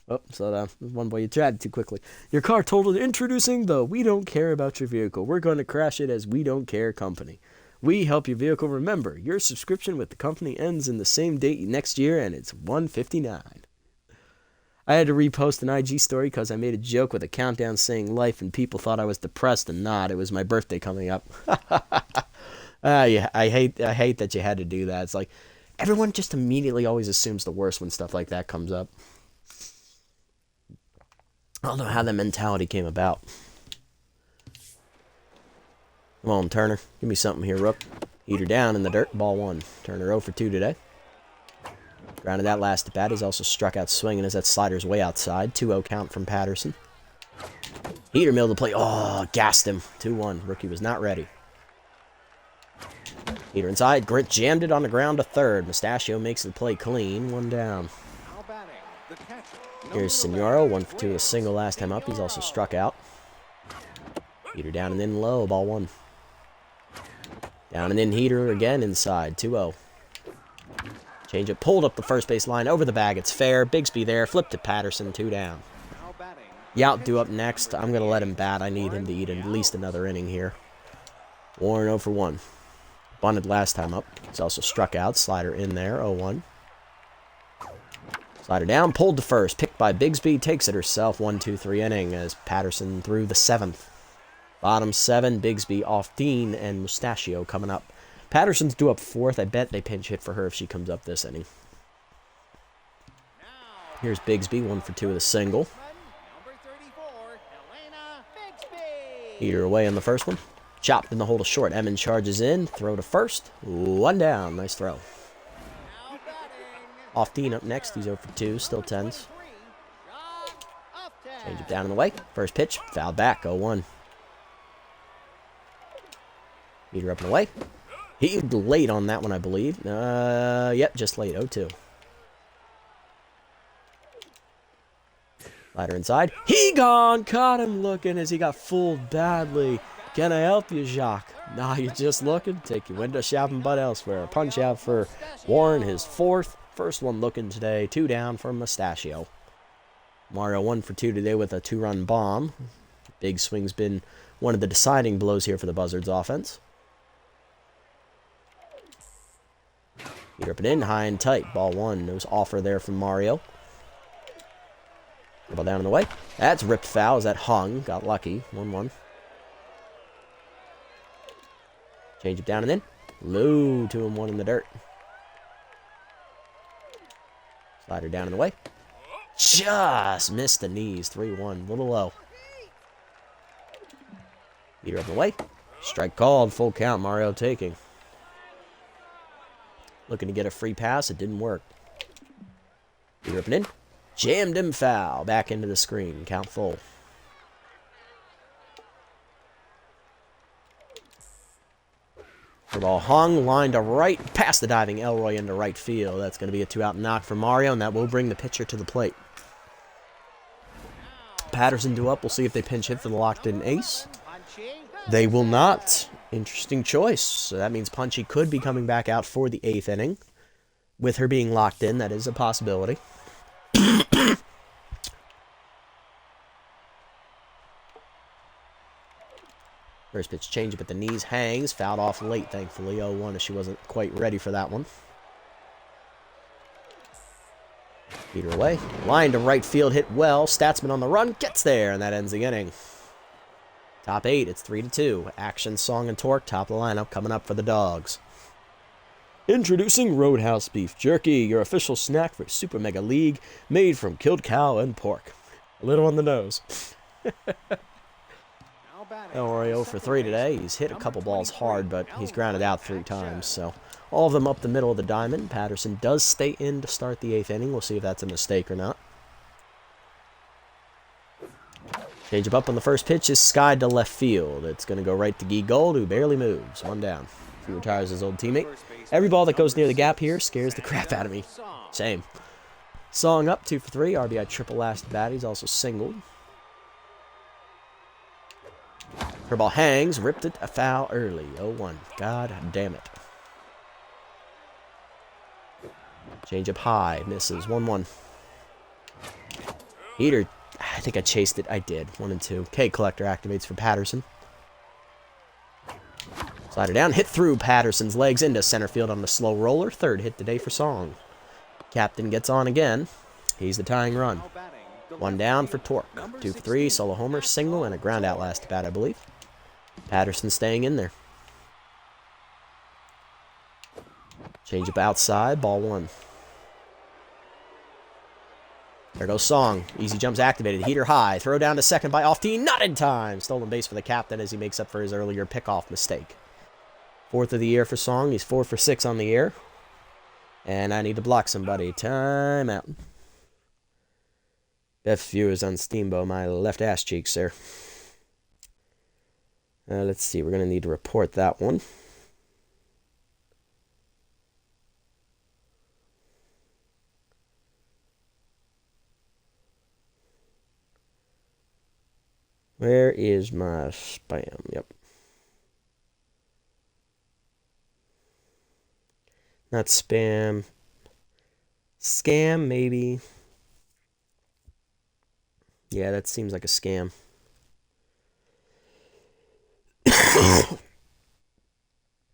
Oh, so that one boy you chatted too quickly. Your car totaled. Introducing the We Don't Care About Your Vehicle. We're going to crash it as We Don't Care company. We help your vehicle. Remember, your subscription with the company ends in the same date next year, and it's $159. I had to repost an IG story because I made a joke with a countdown saying life, and people thought I was depressed and not. It was my birthday coming up. Yeah, I hate that you had to do that. It's like everyone just immediately always assumes the worst when stuff like that comes up. I don't know how that mentality came about. Come on, Turner. Give me something here, Rook. Heater down in the dirt. Ball 1. Turner 0 for 2 today. Grounded that last at bat. He's also struck out swinging as that slider's way outside. 2-0 count from Patterson. Heater milled the play. Oh, gassed him. 2-1. Rookie was not ready. Heater inside. Grint jammed it on the ground to third. Mustachio makes the play clean. 1 down. Here's Senoro. 1 for 2 with a single last time up. He's also struck out. Heater down and in low. Ball 1. Down and in Heater again inside. 2-0. Change it. Pulled up the first base line. Over the bag. It's fair. Bigsby there. Flipped to Patterson. 2 down. Yount due up next. I'm going to let him bat. I need him to eat at least another inning here. Warren 0 for 1. Bunted last time up. He's also struck out. Slider in there. 0-1. Slider down. Pulled to first. Picked by Bigsby. Takes it herself. 1-2-3 inning as Patterson through the 7th. Bottom 7. Bigsby off Dean and Mustachio coming up. Patterson's due up 4th. I bet they pinch hit for her if she comes up this inning. Here's Bigsby. 1 for 2 with a single. Heater away on the first one. Chopped in the hole to short. Emmons charges in. Throw to first. 1 down. Nice throw. Off Dean up next. He's 0 for 2. Still 10s. Change it down in the way. First pitch. Foul back. 0-1. Heater up and away. He late on that one, I believe. Yep, just late. 0-2. Slider inside. He gone! Caught him looking as he got fooled badly. Can I help you, Jacques? Nah, you're just looking. Take your window shopping but elsewhere. Punch out for Warren, his 4th. First one looking today. 2 down for Mustachio. Mario 1 for 2 today with a 2-run bomb. Big swing's been one of the deciding blows here for the Buzzards offense. Heater up and in. High and tight. Ball 1. No offer there from Mario. Ball down in the way. That's ripped foul as that hung. Got lucky. 1-1. Change it down and in. Low. 2-1 in the dirt. Slider down in the way. Just missed the knees. 3-1. Little low. Heater up and away. Strike called. Full count. Mario taking. Looking to get a free pass. It didn't work. Heater up and in. Jammed him foul. Back into the screen. Count full. The ball hung. Line to right. Past the diving Elroy into right field. That's going to be a 2-out knock for Mario, and that will bring the pitcher to the plate. Patterson due up. We'll see if they pinch hit for the locked-in ace. They will not. Interesting choice. So that means Punchy could be coming back out for the 8th inning. With her being locked in, that is a possibility. First pitch change up at the knees, hangs, fouled off late, thankfully. 0-1 as she wasn't quite ready for that one. Heater away. Line to right field, hit well. Statsman on the run, gets there, and that ends the inning. Top 8, it's 3-2. Action, Song, and Torque, top of the lineup, coming up for the Dogs. Introducing Roadhouse Beef Jerky, your official snack for Super Mega League, made from killed cow and pork. A little on the nose. Elroy for 3 today. He's hit a couple balls hard, but he's grounded out 3 times. So all of them up the middle of the diamond. Patterson does stay in to start the 8th inning. We'll see if that's a mistake or not. Change up on the first pitch is skied to left field. It's going to go right to Guy Gold, who barely moves. 1 down. He retires his old teammate. Every ball that goes near the gap here scares the crap out of me. Same. Song up, 2 for 3. RBI triple last at bat. He's also singled. Her ball hangs, ripped it, a foul early. 0-1. God damn it. Change up high, misses. 1-1. Heater, I think I chased it. I did. 1-2. K Collector activates for Patterson. Slider down, hit through Patterson's legs into center field on the slow roller. 3rd hit today for Song. Captain gets on again. He's the tying run. 1 down for Torque. 2 for 3, solo homer, single, and a ground out last at bat, I believe. Patterson staying in there. Change up outside, ball 1. There goes Song. Easy jumps activated. Heater high. Throw down to second by off-tee. Not in time. Stolen base for the captain as he makes up for his earlier pickoff mistake. 4th of the year for Song. He's 4 for 6 on the year. And I need to block somebody. Time out. Best viewers on Steamboat. My left ass cheek, sir. Let's see. We're going to need to report that one. Where is my spam? Yep. Not spam. Scam, maybe. Yeah, that seems like a scam.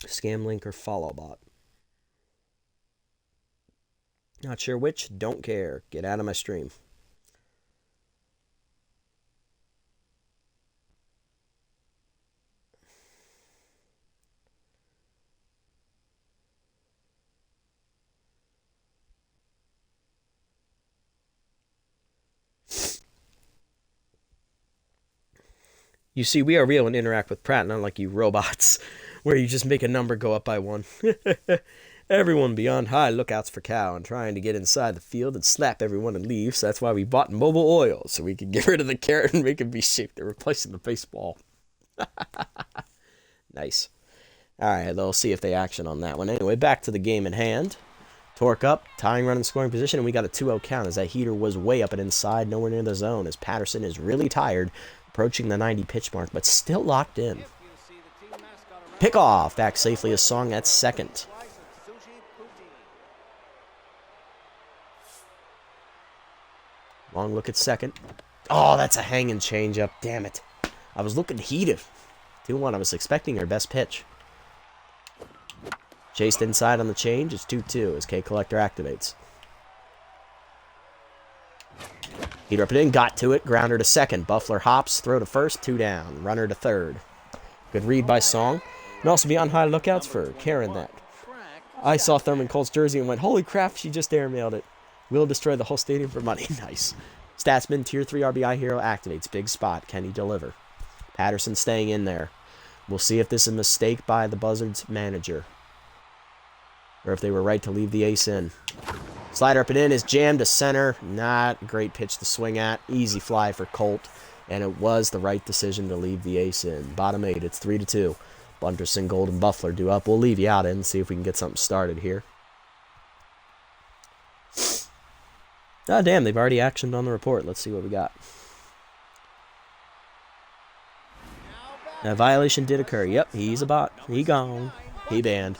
Scam link or follow bot. Not sure which. Don't care. Get out of my stream. You see, we are real and interact with Pratt, not like you robots, where you just make a number go up by 1. Everyone beyond high lookouts for cow and trying to get inside the field and slap everyone and leave, so that's why we bought mobile oil, so we could get rid of the carrot and make it be shaped. They're replacing the baseball. Nice. Alright, they'll see if they action on that one. Anyway, back to the game in hand. Torque up, tying run in scoring position, and we got a 2-0 count as that heater was way up and inside, nowhere near the zone, as Patterson is really tired, approaching the 90 pitch mark, but still locked in. Pickoff, back safely as Song at second. Long look at second. Oh, that's a hanging changeup. Damn it. I was looking heated. 2-1. I was expecting her best pitch. Chased inside on the change. It's 2-2 as K Collector activates. Heater up and in. Got to it. Grounder to second. Buffler hops. Throw to first. 2 down. Runner to third. Good read by Song. And also be on high lookouts for Karen that. I saw Thurman Cole's jersey and went, holy crap, she just airmailed it. Will destroy the whole stadium for money. Nice. Statsman, tier 3 RBI hero activates. Big spot. Can he deliver? Patterson staying in there. We'll see if this is a mistake by the Buzzards manager. Or if they were right to leave the ace in. Slider up and in is jammed to center. Not a great pitch to swing at. Easy fly for Colt. And it was the right decision to leave the ace in. Bottom 8, it's 3-2. Bunterson, Gold, and Buffler do up. We'll leave you out in and see if we can get something started here. Oh, damn, they've already actioned on the report. Let's see what we got. A violation did occur. Yep, he's a bot. He gone. He banned.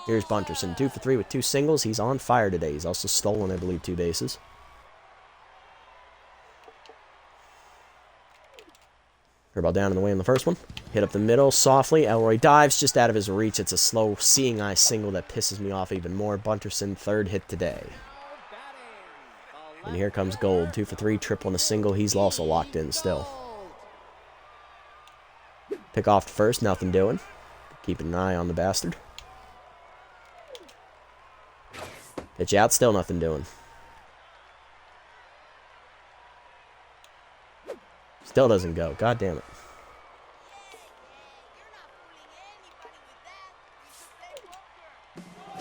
Here's Bunterson, 2 for 3 with 2 singles. He's on fire today. He's also stolen, I believe, 2 bases. Curveball down in the way in the first one. Hit up the middle softly. Elroy dives just out of his reach. It's a slow seeing eye single that pisses me off even more. Bunterson, 3rd hit today. And here comes Gold, 2 for 3, triple and a single. He's also locked in still. Pick off to first, nothing doing. Keeping an eye on the bastard. Pitch out, still nothing doing. Still doesn't go. God damn it.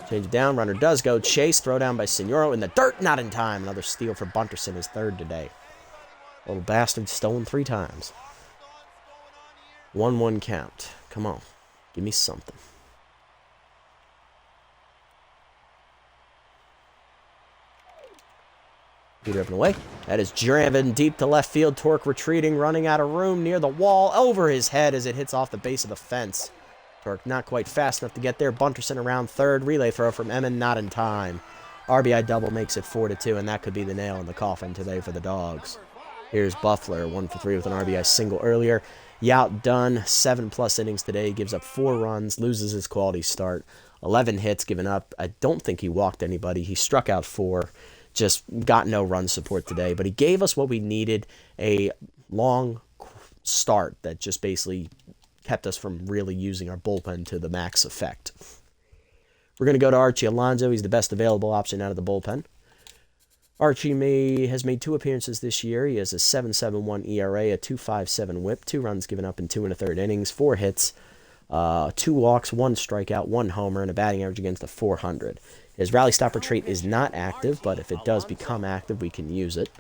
Change it down. Runner does go. Chase. Throw down by Signoro in the dirt. Not in time. Another steal for Bunterson. His 3rd today. Little bastard stolen 3 times. 1-1 count. Come on. Give me something. Peter up and away. That is driven deep to left field. Torque retreating, running out of room near the wall. Over his head as it hits off the base of the fence. Torque not quite fast enough to get there. Bunterson around 3rd. Relay throw from Emmon, not in time. RBI double makes it 4-2, and that could be the nail in the coffin today for the Dogs. Here's Buffler, 1 for 3 with an RBI single earlier. Yout done, 7+ innings today. Gives up 4 runs, loses his quality start. 11 hits given up. I don't think he walked anybody. He struck out 4. Just got no run support today. But he gave us what we needed, a long start that just basically kept us from really using our bullpen to the max effect. We're going to go to Archie Alonso. He's the best available option out of the bullpen. Archie has made 2 appearances this year. He has a 7.71 ERA, a 2.57 WHIP, 2 runs given up in 2 1/3 innings, 4 hits, 2 walks, 1 strikeout, 1 homer, and a batting average against the 400. His rally stopper trait is not active, but if it does become active, we can use it.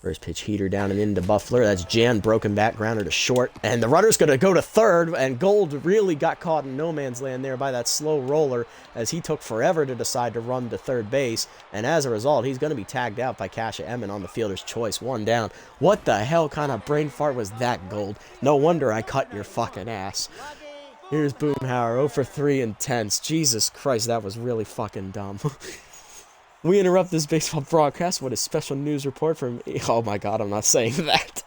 First pitch heater down and into Buffler. That's Jan, broken back, grounder to short. And the runner's going to go to third, and Gold really got caught in no man's land there by that slow roller as he took forever to decide to run to third base. And as a result, he's going to be tagged out by Kasha Emmon on the fielder's choice. 1 down. What the hell kind of brain fart was that, Gold? No wonder I cut your fucking ass. Here's Boomhauer, 0 for 3 intense. Jesus Christ, that was really fucking dumb. We interrupt this baseball broadcast with a special news report from... Oh my god, I'm not saying that.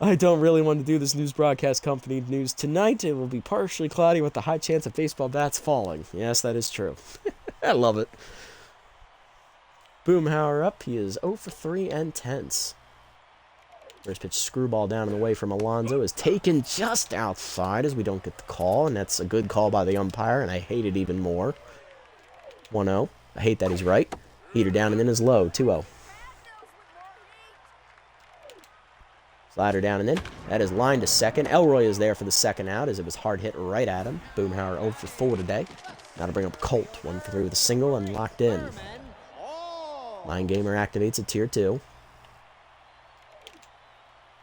I don't really want to do this news broadcast company news tonight. It will be partially cloudy with a high chance of baseball bats falling. Yes, that is true. I love it. Boomhauer up. He is 0 for 3 and tense. First pitch screwball down and away from Alonso is taken just outside as we don't get the call, and that's a good call by the umpire, and I hate it even more. 1-0. I hate that he's right. Heater down and in is low. 2-0. Slider down and in. That is line to second. Elroy is there for the second out as it was hard hit right at him. Boomhauer 0 for 4 today. Now to bring up Colt. 1 for 3 with a single and locked in. Line gamer activates at tier 2.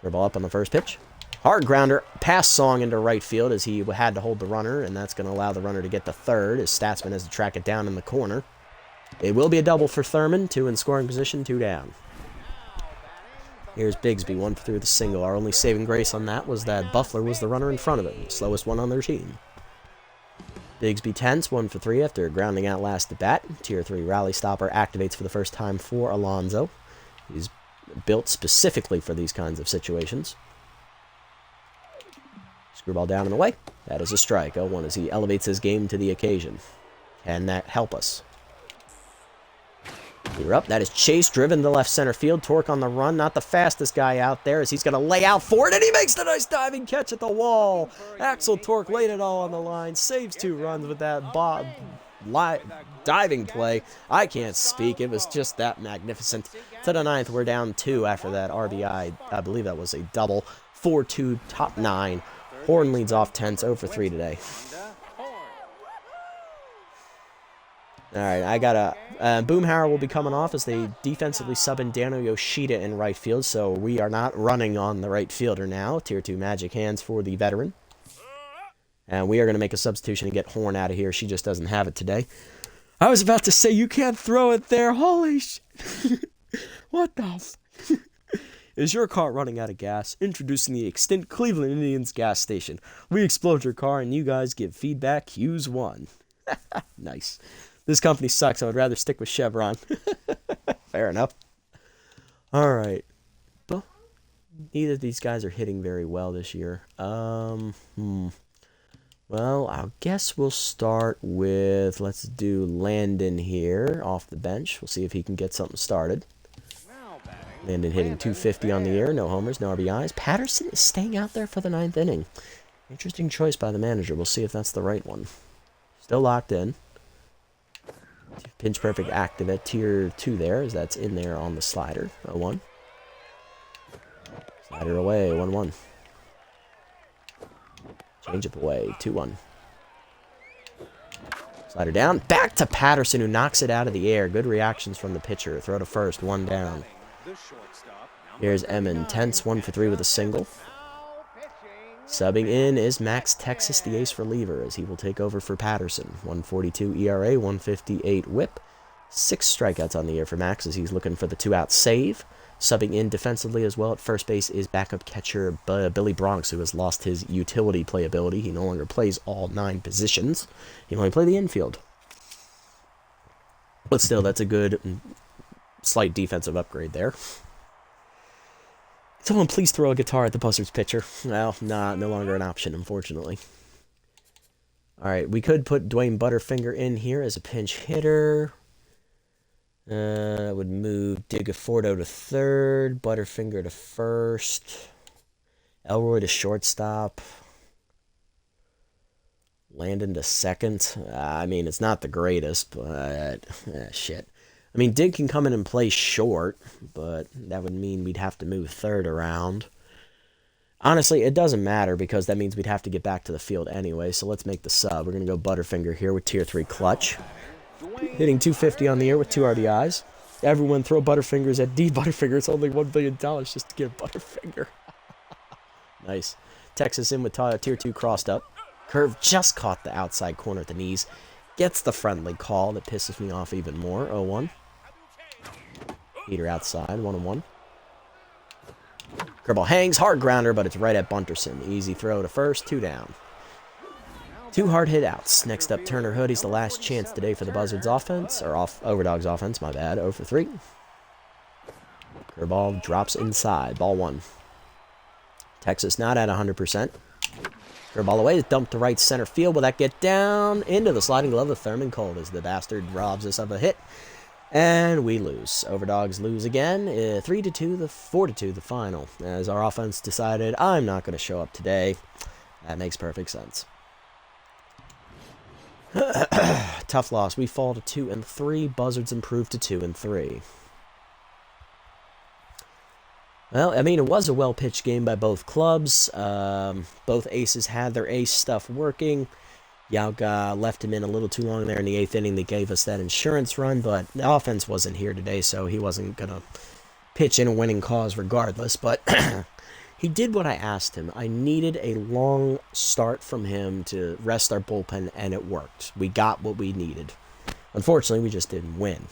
Ball up on the first pitch. Hard grounder. Pass Song into right field as he had to hold the runner, and that's going to allow the runner to get to third as Statsman has to track it down in the corner. It will be a double for Thurman. 2 in scoring position, 2 down. Here's Bigsby, 1 for 3 with a single. Our only saving grace on that was that Buffler was the runner in front of him, the slowest one on their team. Bigsby tense, 1 for 3 after grounding out last at bat. Tier 3 rally stopper activates for the first time for Alonso. He's built specifically for these kinds of situations. Screwball down and away. That is a strike. 0-1 as he elevates his game to the occasion. Can that help us? We're up. That is Chase driven to left center field. Torque on the run. Not the fastest guy out there as he's going to lay out for it. And he makes the nice diving catch at the wall. Axel Torque laid it all on the line. Saves 2 runs with that diving play. I can't speak. It was just that magnificent. To the 9th, we're down 2 after that RBI. I believe that was a double. 4-2, top 9. Horn leads off tense, 0 for 3 today. Alright, I got a... Boomhauer will be coming off as they defensively sub in Dano Yoshida in right field, so we are not running on the right fielder now. Tier 2 magic hands for the veteran. And we are going to make a substitution and get Horn out of here. She just doesn't have it today. I was about to say, you can't throw it there. Holy shit. What the f... Is your car running out of gas? Introducing the extinct Cleveland Indians gas station. We explode your car and you guys give feedback. Use 1. Nice. This company sucks. I would rather stick with Chevron. Fair enough. Alright. Well, neither of these guys are hitting very well this year. Well, I guess we'll start with, let's do Landon here off the bench. We'll see if he can get something started. Landon hitting 250 on the year. No homers, no RBIs. Patterson is staying out there for the 9th inning. Interesting choice by the manager. We'll see if that's the right one. Still locked in. Pinch perfect active at tier 2 there, as that's in there on the slider. 0-1. Slider away, 1-1. Change up away, 2-1. Slider down, back to Patterson, who knocks it out of the air. Good reactions from the pitcher. Throw to first, 1 down. Here's Emmon, tense, 1 for 3 with a single. Subbing in is Max Texas, the ace reliever, as he will take over for Patterson. 142 ERA, 158 whip. 6 strikeouts on the year for Max as he's looking for the 2-out save. Subbing in defensively as well at first base is backup catcher Billy Bronx, who has lost his utility playability. He no longer plays all 9 positions. He only plays the infield. But still, that's a good, slight defensive upgrade there. Someone please throw a guitar at the Buzzards pitcher. Well, no longer an option, unfortunately. Alright, we could put Dwayne Butterfinger in here as a pinch hitter. Would move Digafordo to third, Butterfinger to first, Elroy to shortstop. Landon to second. I mean, it's not the greatest, but shit. I mean, Dig can come in and play short, but that would mean we'd have to move third around. Honestly, it doesn't matter because that means we'd have to get back to the field anyway, so let's make the sub. We're going to go Butterfinger here with Tier 3 clutch. Hitting 250 on the year with 2 RBIs. Everyone throw Butterfingers at D Butterfinger. It's only $1 billion just to get a Butterfinger. Nice. Texas in with Tier 2 crossed up. Curve just caught the outside corner at the knees. Gets the friendly call that pisses me off even more. 0-1. Heater outside. 1-1. Curveball hangs. Hard grounder, but it's right at Bunterson. Easy throw to first. 2 down. 2 hard hit outs. Next up, Turner Hood. He's the last chance today for the Buzzards offense. Or Overdogs offense, my bad. 0 for 3. Curveball drops inside. Ball 1. Texas not at 100%. Curveball away is dumped to right center field. Will that get down into the sliding glove of Thurman Colt as the bastard robs us of a hit? And we lose. Overdogs lose again. 3-2, 4-2, the final. As our offense decided, I'm not going to show up today. That makes perfect sense. Tough loss. We fall to 2-3. Buzzards improve to 2-3. Well, I mean, it was a well-pitched game by both clubs. Both aces had their ace stuff working. Yauga left him in a little too long there in the 8th inning. They gave us that insurance run, but the offense wasn't here today, so he wasn't going to pitch in a winning cause regardless. But he did what I asked him. I needed a long start from him to rest our bullpen, and it worked. We got what we needed. Unfortunately, we just didn't win.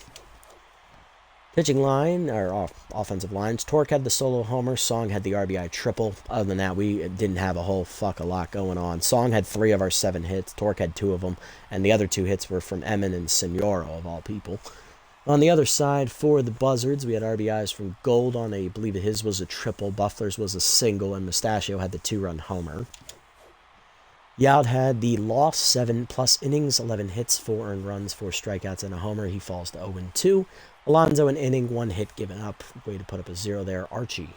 Pitching line, or offensive lines, Torque had the solo homer, Song had the RBI triple. Other than that, we didn't have a whole fuck a lot going on. Song had 3 of our 7 hits, Torque had 2 of them, and the other 2 hits were from Emin and Senoro, of all people. On the other side, for the Buzzards, we had RBIs from Gold on I believe his was a triple, Buffler's was a single, and Mustachio had the 2-run homer. Youd had the loss, 7+ innings, 11 hits, 4 earned runs, 4 strikeouts, and a homer. He falls to 0-2. Alonzo, an inning, 1 hit given up. Way to put up a 0 there. Archie.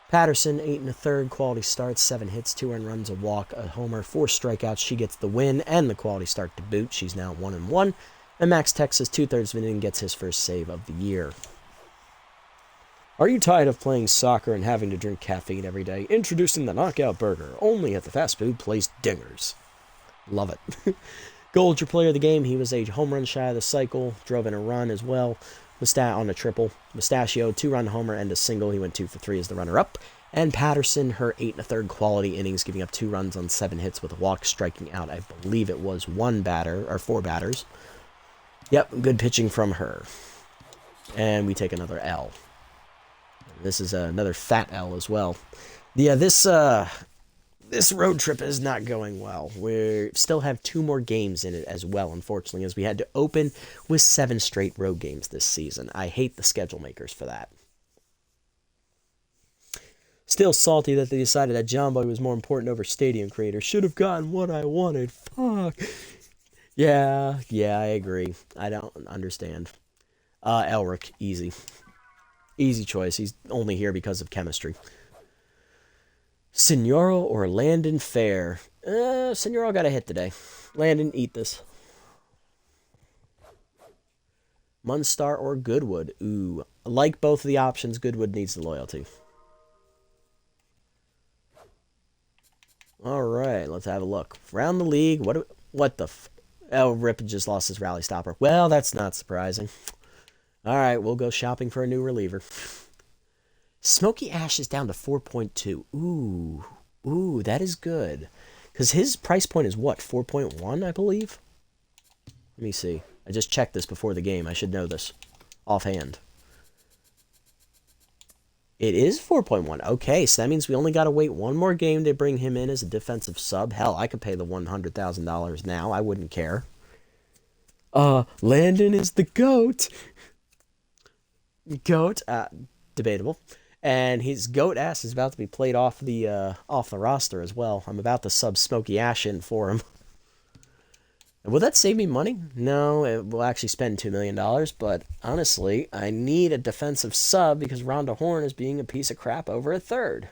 Patterson, 8 1/3, quality start, 7 hits, 2 earned runs, a walk, a homer, 4 strikeouts. She gets the win and the quality start to boot. She's now 1-1. And Max Texas, 2/3 of an inning, gets his first save of the year. Are you tired of playing soccer and having to drink caffeine every day? Introducing the Knockout Burger, only at the fast food place Dingers. Love it. Gold, your player of the game. He was a home run shy of the cycle, drove in a run as well. On a triple. Mustachio, 2-run homer and a single. He went 2 for 3 as the runner-up. And Patterson, her 8 1/3 quality innings, giving up 2 runs on 7 hits with a walk, striking out, I believe it was 4 batters. Yep, good pitching from her. And we take another L. This is another fat L as well. Yeah, this road trip is not going well. We still have 2 more games in it as well, unfortunately, as we had to open with 7 straight road games this season. I hate the schedule makers for that. Still salty that they decided that John Boy was more important over Stadium Creator. Should have gotten what I wanted. Fuck. Yeah, I agree. I don't understand. Elric, easy. Easy choice. He's only here because of chemistry. Senoro or Landon Fair? Senoro got a hit today. Landon, eat this. Munstar or Goodwood? Ooh. Like both of the options, Goodwood needs the loyalty. Alright, let's have a look. Around the league, what the oh, Rip just lost his rally stopper. Well, that's not surprising. Alright, we'll go shopping for a new reliever. Smoky Ash is down to 4.2. Ooh, that is good. Because his price point is what, 4.1, I believe? Let me see. I just checked this before the game. I should know this offhand. It is 4.1. Okay, so that means we only got to wait 1 more game to bring him in as a defensive sub. Hell, I could pay the $100,000 now. I wouldn't care. Landon is the GOAT. GOAT, debatable. And his GOAT ass is about to be played off the roster as well. I'm about to sub Smoky Ash in for him. Will that save me money? No, it will actually spend $2 million, but honestly, I need a defensive sub because Rhonda Horn is being a piece of crap over at third.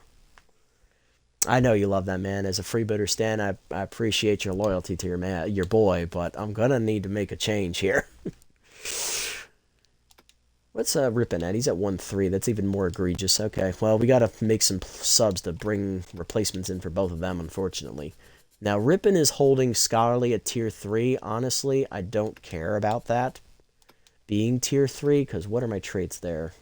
I know you love that, man. As a freebooter stan, I appreciate your loyalty to your boy, but I'm gonna need to make a change here. What's Rippin at? He's at 1-3. That's even more egregious. Okay, well, we gotta make some subs to bring replacements in for both of them, unfortunately. Now, Rippin is holding Scholarly at Tier 3. Honestly, I don't care about that being Tier 3, because what are my traits there?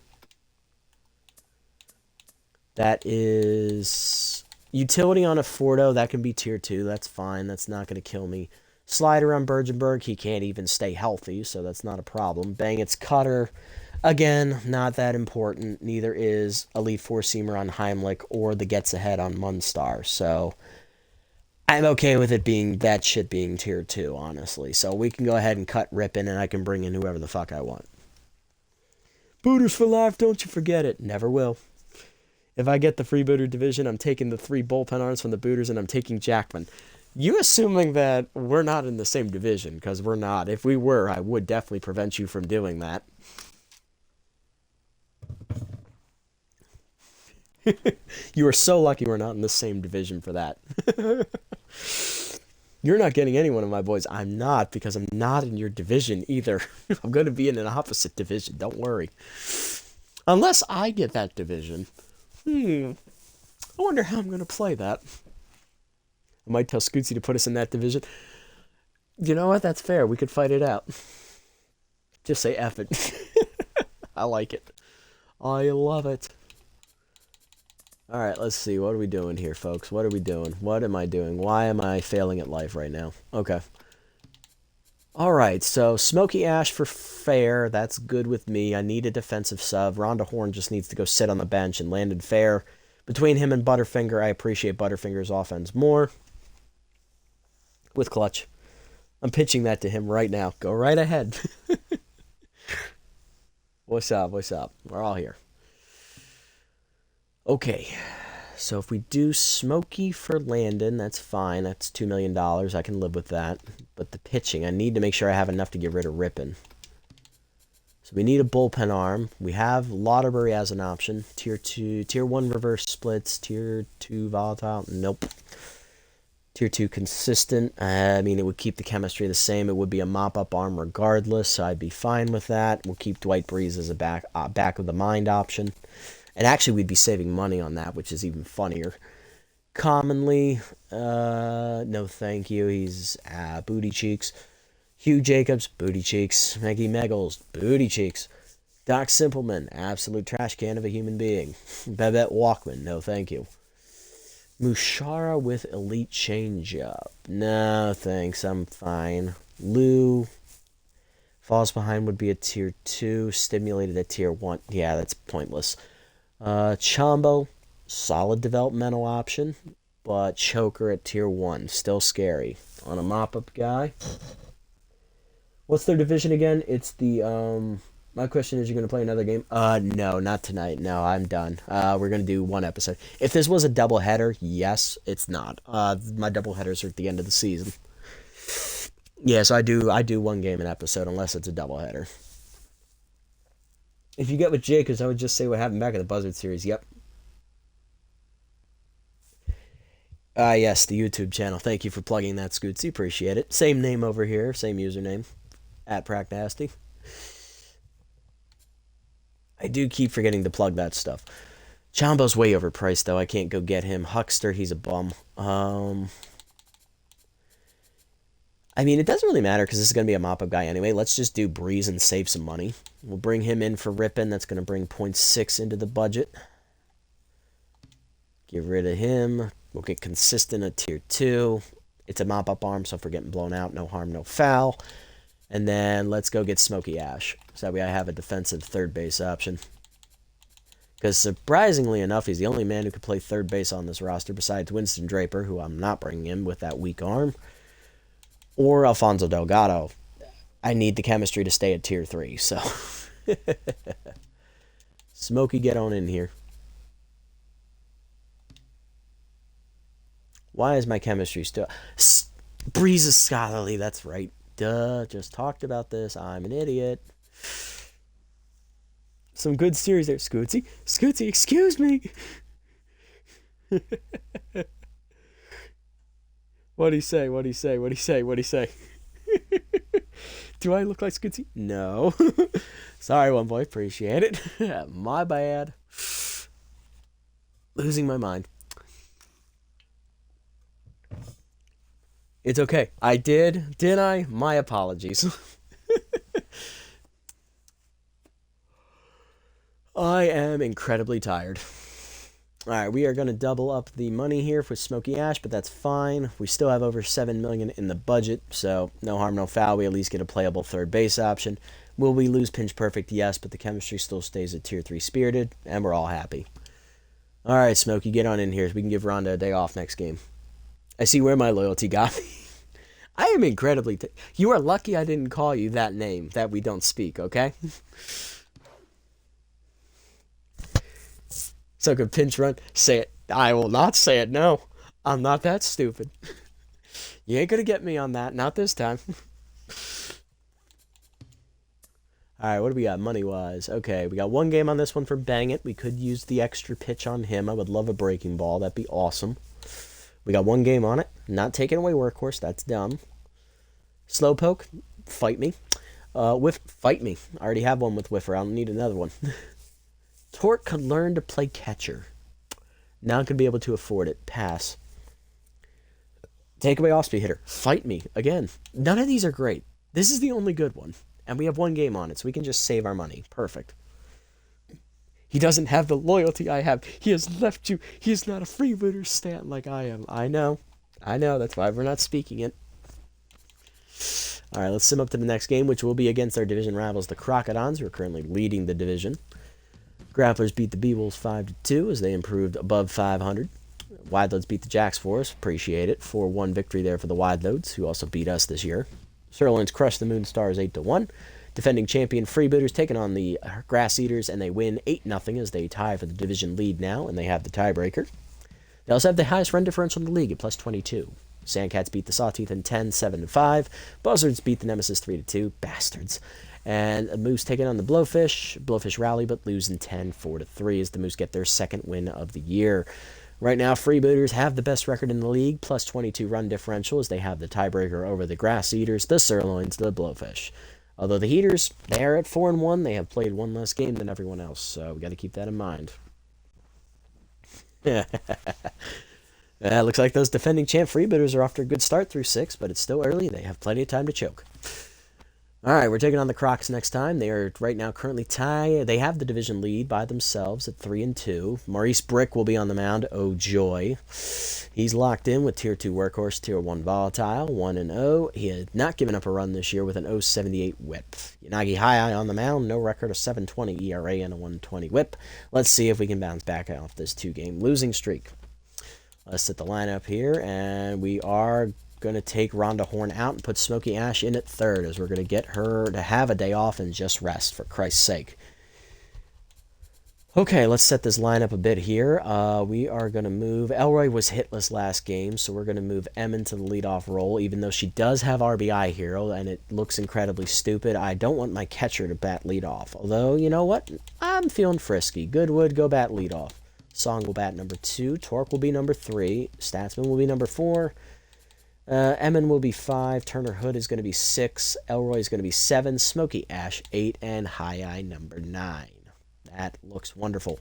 That is utility on a Fordo. That can be Tier 2. That's fine. That's not going to kill me. Slider on Bergenberg. He can't even stay healthy, so that's not a problem. Bang, it's Cutter. Again, not that important. Neither is Elite Four-Seamer on Heimlich or the Gets Ahead on Munstar. So I'm okay with it being that shit being Tier 2, honestly. So we can go ahead and cut Rippin, and I can bring in whoever the fuck I want. Booters for life, don't you forget it. Never will. If I get the freebooter division, I'm taking the 3 bullpen arms from the booters, and I'm taking Jackman. You assuming that we're not in the same division, because we're not. If we were, I would definitely prevent you from doing that. You are so lucky we're not in the same division for that. You're not getting any one of my boys. I'm not, because I'm not in your division either. I'm going to be in an opposite division. Don't worry. Unless I get that division. I wonder how I'm going to play that. I might tell Scootsy to put us in that division. You know what? That's fair. We could fight it out. Just say F it. I like it. I love it. Alright, let's see. What are we doing here, folks? What are we doing? What am I doing? Why am I failing at life right now? Okay. Alright, so Smoky Ash for fair. That's good with me. I need a defensive sub. Rhonda Horn just needs to go sit on the bench and Landon fair. Between him and Butterfinger, I appreciate Butterfinger's offense more. With Clutch. I'm pitching that to him right now. Go right ahead. What's up? What's up? We're all here. Okay. So if we do Smokey for Landon, that's fine. That's $2 million. I can live with that. But the pitching, I need to make sure I have enough to get rid of Rippin. So we need a bullpen arm. We have Lauderbury as an option. Tier 2, Tier 1 reverse splits. Tier 2 volatile. Nope. Tier 2 consistent. I mean, it would keep the chemistry the same. It would be a mop-up arm regardless, so I'd be fine with that. We'll keep Dwight Breeze as a back of the mind option. And actually, we'd be saving money on that, which is even funnier. Commonly, no thank you. He's booty cheeks. Hugh Jacobs, booty cheeks. Maggie Meggles, booty cheeks. Doc Simpleman, absolute trash can of a human being. Babette Walkman, no thank you. Mushara with elite changeup. No, thanks. I'm fine. Lou. Falls behind would be a tier 2. Stimulated at tier 1. Yeah, that's pointless. Chombo. Solid developmental option. But choker at tier 1. Still scary. On a mop-up guy. What's their division again? It's the, my question is, you're going to play another game? No, not tonight. No, I'm done. We're going to do one episode. If this was a doubleheader, yes, it's not. My doubleheaders are at the end of the season. Yes, I do one game an episode, unless it's a doubleheader. If you get with Jacobs, I would just say what happened back in the Buzzards series. Yep. Yes, the YouTube channel. Thank you for plugging that, Scootsy. Appreciate it. Same name over here. Same username. @PracNasty. I do keep forgetting to plug that stuff. Chombo's way overpriced, though. I can't go get him. Huckster, he's a bum. I mean, it doesn't really matter because this is going to be a mop-up guy anyway. Let's just do Breeze and save some money. We'll bring him in for Rippin. That's going to bring 0.6 into the budget. Get rid of him. We'll get consistent at tier 2. It's a mop-up arm, so if we're getting blown out, no harm, no foul. And then let's go get Smoky Ash. So that way I have a defensive third base option. Because surprisingly enough, he's the only man who could play third base on this roster besides Winston Draper, who I'm not bringing in with that weak arm. Or Alfonso Delgado. I need the chemistry to stay at tier 3, so. Smokey, get on in here. Why is my chemistry still... Breeze is scholarly, that's right. Duh, just talked about this. I'm an idiot. Some good series there. Scootsy, excuse me. What'd he say? What'd he say? What'd he say? What'd he say? Do I look like Scootsy? No. Sorry, one boy. Appreciate it. My bad. Losing my mind. It's okay. I did, didn't I? My apologies. I am incredibly tired. Alright, we are going to double up the money here for Smoky Ash, but that's fine. We still have over $7 million in the budget, so no harm, no foul. We at least get a playable third base option. Will we lose Pinch Perfect? Yes, but the chemistry still stays at Tier 3 Spirited, and we're all happy. Alright, Smokey, get on in here so we can give Rhonda a day off next game. I see where my loyalty got me. I am incredibly... You are lucky I didn't call you that name that we don't speak, okay? So could pinch run. Say it. I will not say it, no. I'm not that stupid. You ain't gonna get me on that. Not this time. Alright, what do we got money-wise? Okay, we got one game on this one for Bang It. We could use the extra pitch on him. I would love a breaking ball. That'd be awesome. We got one game on it. Not taking away Workhorse. That's dumb. Slowpoke. Fight me. Whiff. Fight me. I already have one with Whiffer. I don't need another one. Torque could learn to play catcher. Now could be able to afford it. Pass. Take away off-speed hitter. Fight me. Again. None of these are great. This is the only good one. And we have one game on it, so we can just save our money. Perfect. He doesn't have the loyalty I have. He has left you. He is not a freebooter stat like I am. I know. I know. That's why we're not speaking it. Alright, let's sim up to the next game, which will be against our division rivals, the Crocodons, who are currently leading the division. Grapplers beat the B-Wolves 5-2 as they improved above 500. Wideloads beat the Jacks for us. Appreciate it. 4-1 victory there for the Wideloads, who also beat us this year. Sirloins crushed the Moonstars 8-1. Defending champion Freebooters taking on the Grass Eaters, and they win 8-0 as they tie for the division lead now, and they have the tiebreaker. They also have the highest run differential in the league at +22. Sandcats beat the Sawtooth in 10, 7-5. Buzzards beat the Nemesis 3-2. Bastards. And Moose taking on the Blowfish. Blowfish rally, but lose in 10, 4-3 as the Moose get their second win of the year. Right now, Freebooters have the best record in the league, +22 run differential, as they have the tiebreaker over the Grass Eaters, the Sirloins, the Blowfish. Although the Heaters, they are at 4-1, they have played one less game than everyone else, so we got to keep that in mind. Looks like those defending champ Freebooters are off to a good start through 6, but it's still early. They have plenty of time to choke. Alright, we're taking on the Crocs next time. They are right now currently tied. They have the division lead by themselves at 3-2. Maurice Brick will be on the mound. Oh, joy. He's locked in with Tier 2 Workhorse, Tier 1 Volatile, 1-0. He had not given up a run this year with an 0.78 whip. Yanagi High on the mound. No record, of 7.20 ERA and a 1.20 whip. Let's see if we can bounce back off this 2-game losing streak. Let's set the lineup here, and we are going to take Rhonda Horn out and put Smoky Ash in at third, as we're going to get her to have a day off and just rest, for Christ's sake. Okay, let's set this lineup a bit here. We are going to move... Elroy was hitless last game, so we're going to move Emmon to the leadoff role, even though she does have RBI hero, and it looks incredibly stupid. I don't want my catcher to bat leadoff, although, you know what? I'm feeling frisky. Goodwood, go bat leadoff. Song will bat number 2. Torque will be number 3. Statsman will be number 4. Emmon will be 5. Turner Hood is going to be 6. Elroy is going to be 7. Smoky Ash 8. And High-Eye number 9. That looks wonderful.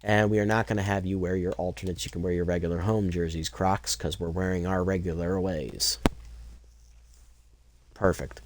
And we are not going to have you wear your alternates. You can wear your regular home jerseys, Crocs, because we're wearing our regular aways. Perfect.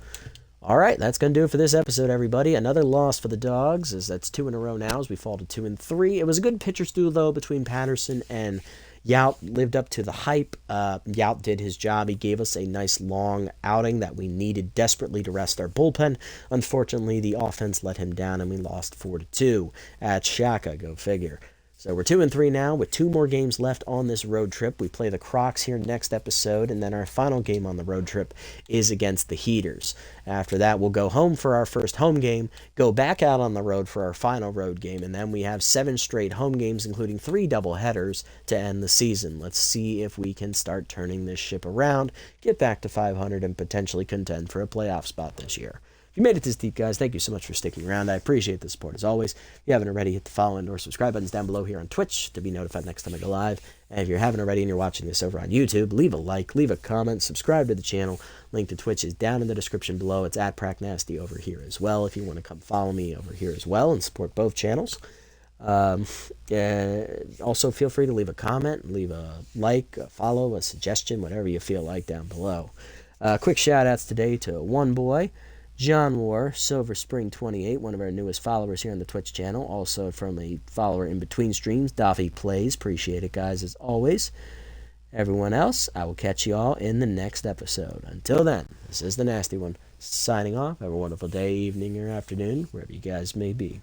Alright, that's going to do it for this episode, everybody. Another loss for the Dogs, as that's 2 in a row now, as we fall to 2-3. It was a good pitcher's duel, though, between Patterson and Yout. Lived up to the hype. Yout did his job. He gave us a nice long outing that we needed desperately to rest our bullpen. Unfortunately, the offense let him down, and we lost 4-2 at Shaka. Go figure. So we're 2-3 now, with 2 more games left on this road trip. We play the Crocs here next episode, and then our final game on the road trip is against the Heaters. After that, we'll go home for our first home game, go back out on the road for our final road game, and then we have 7 straight home games, including 3 doubleheaders to end the season. Let's see if we can start turning this ship around, get back to 500, and potentially contend for a playoff spot this year. If you made it this deep, guys, thank you so much for sticking around. I appreciate the support as always. If you haven't already, hit the follow and or subscribe buttons down below here on Twitch to be notified next time I go live. And if you haven't already and you're watching this over on YouTube, leave a like, leave a comment, subscribe to the channel. Link to Twitch is down in the description below. It's at PracNasty over here as well if you want to come follow me over here as well and support both channels. Also, feel free to leave a comment, leave a like, a follow, a suggestion, whatever you feel like down below. Quick shout-outs today to One Boy, John War, Silver Spring 28, one of our newest followers here on the Twitch channel. Also from a follower in between streams, Daffy Plays. Appreciate it, guys, as always. Everyone else, I will catch you all in the next episode. Until then, this is the Nasty One, signing off. Have a wonderful day, evening, or afternoon, wherever you guys may be.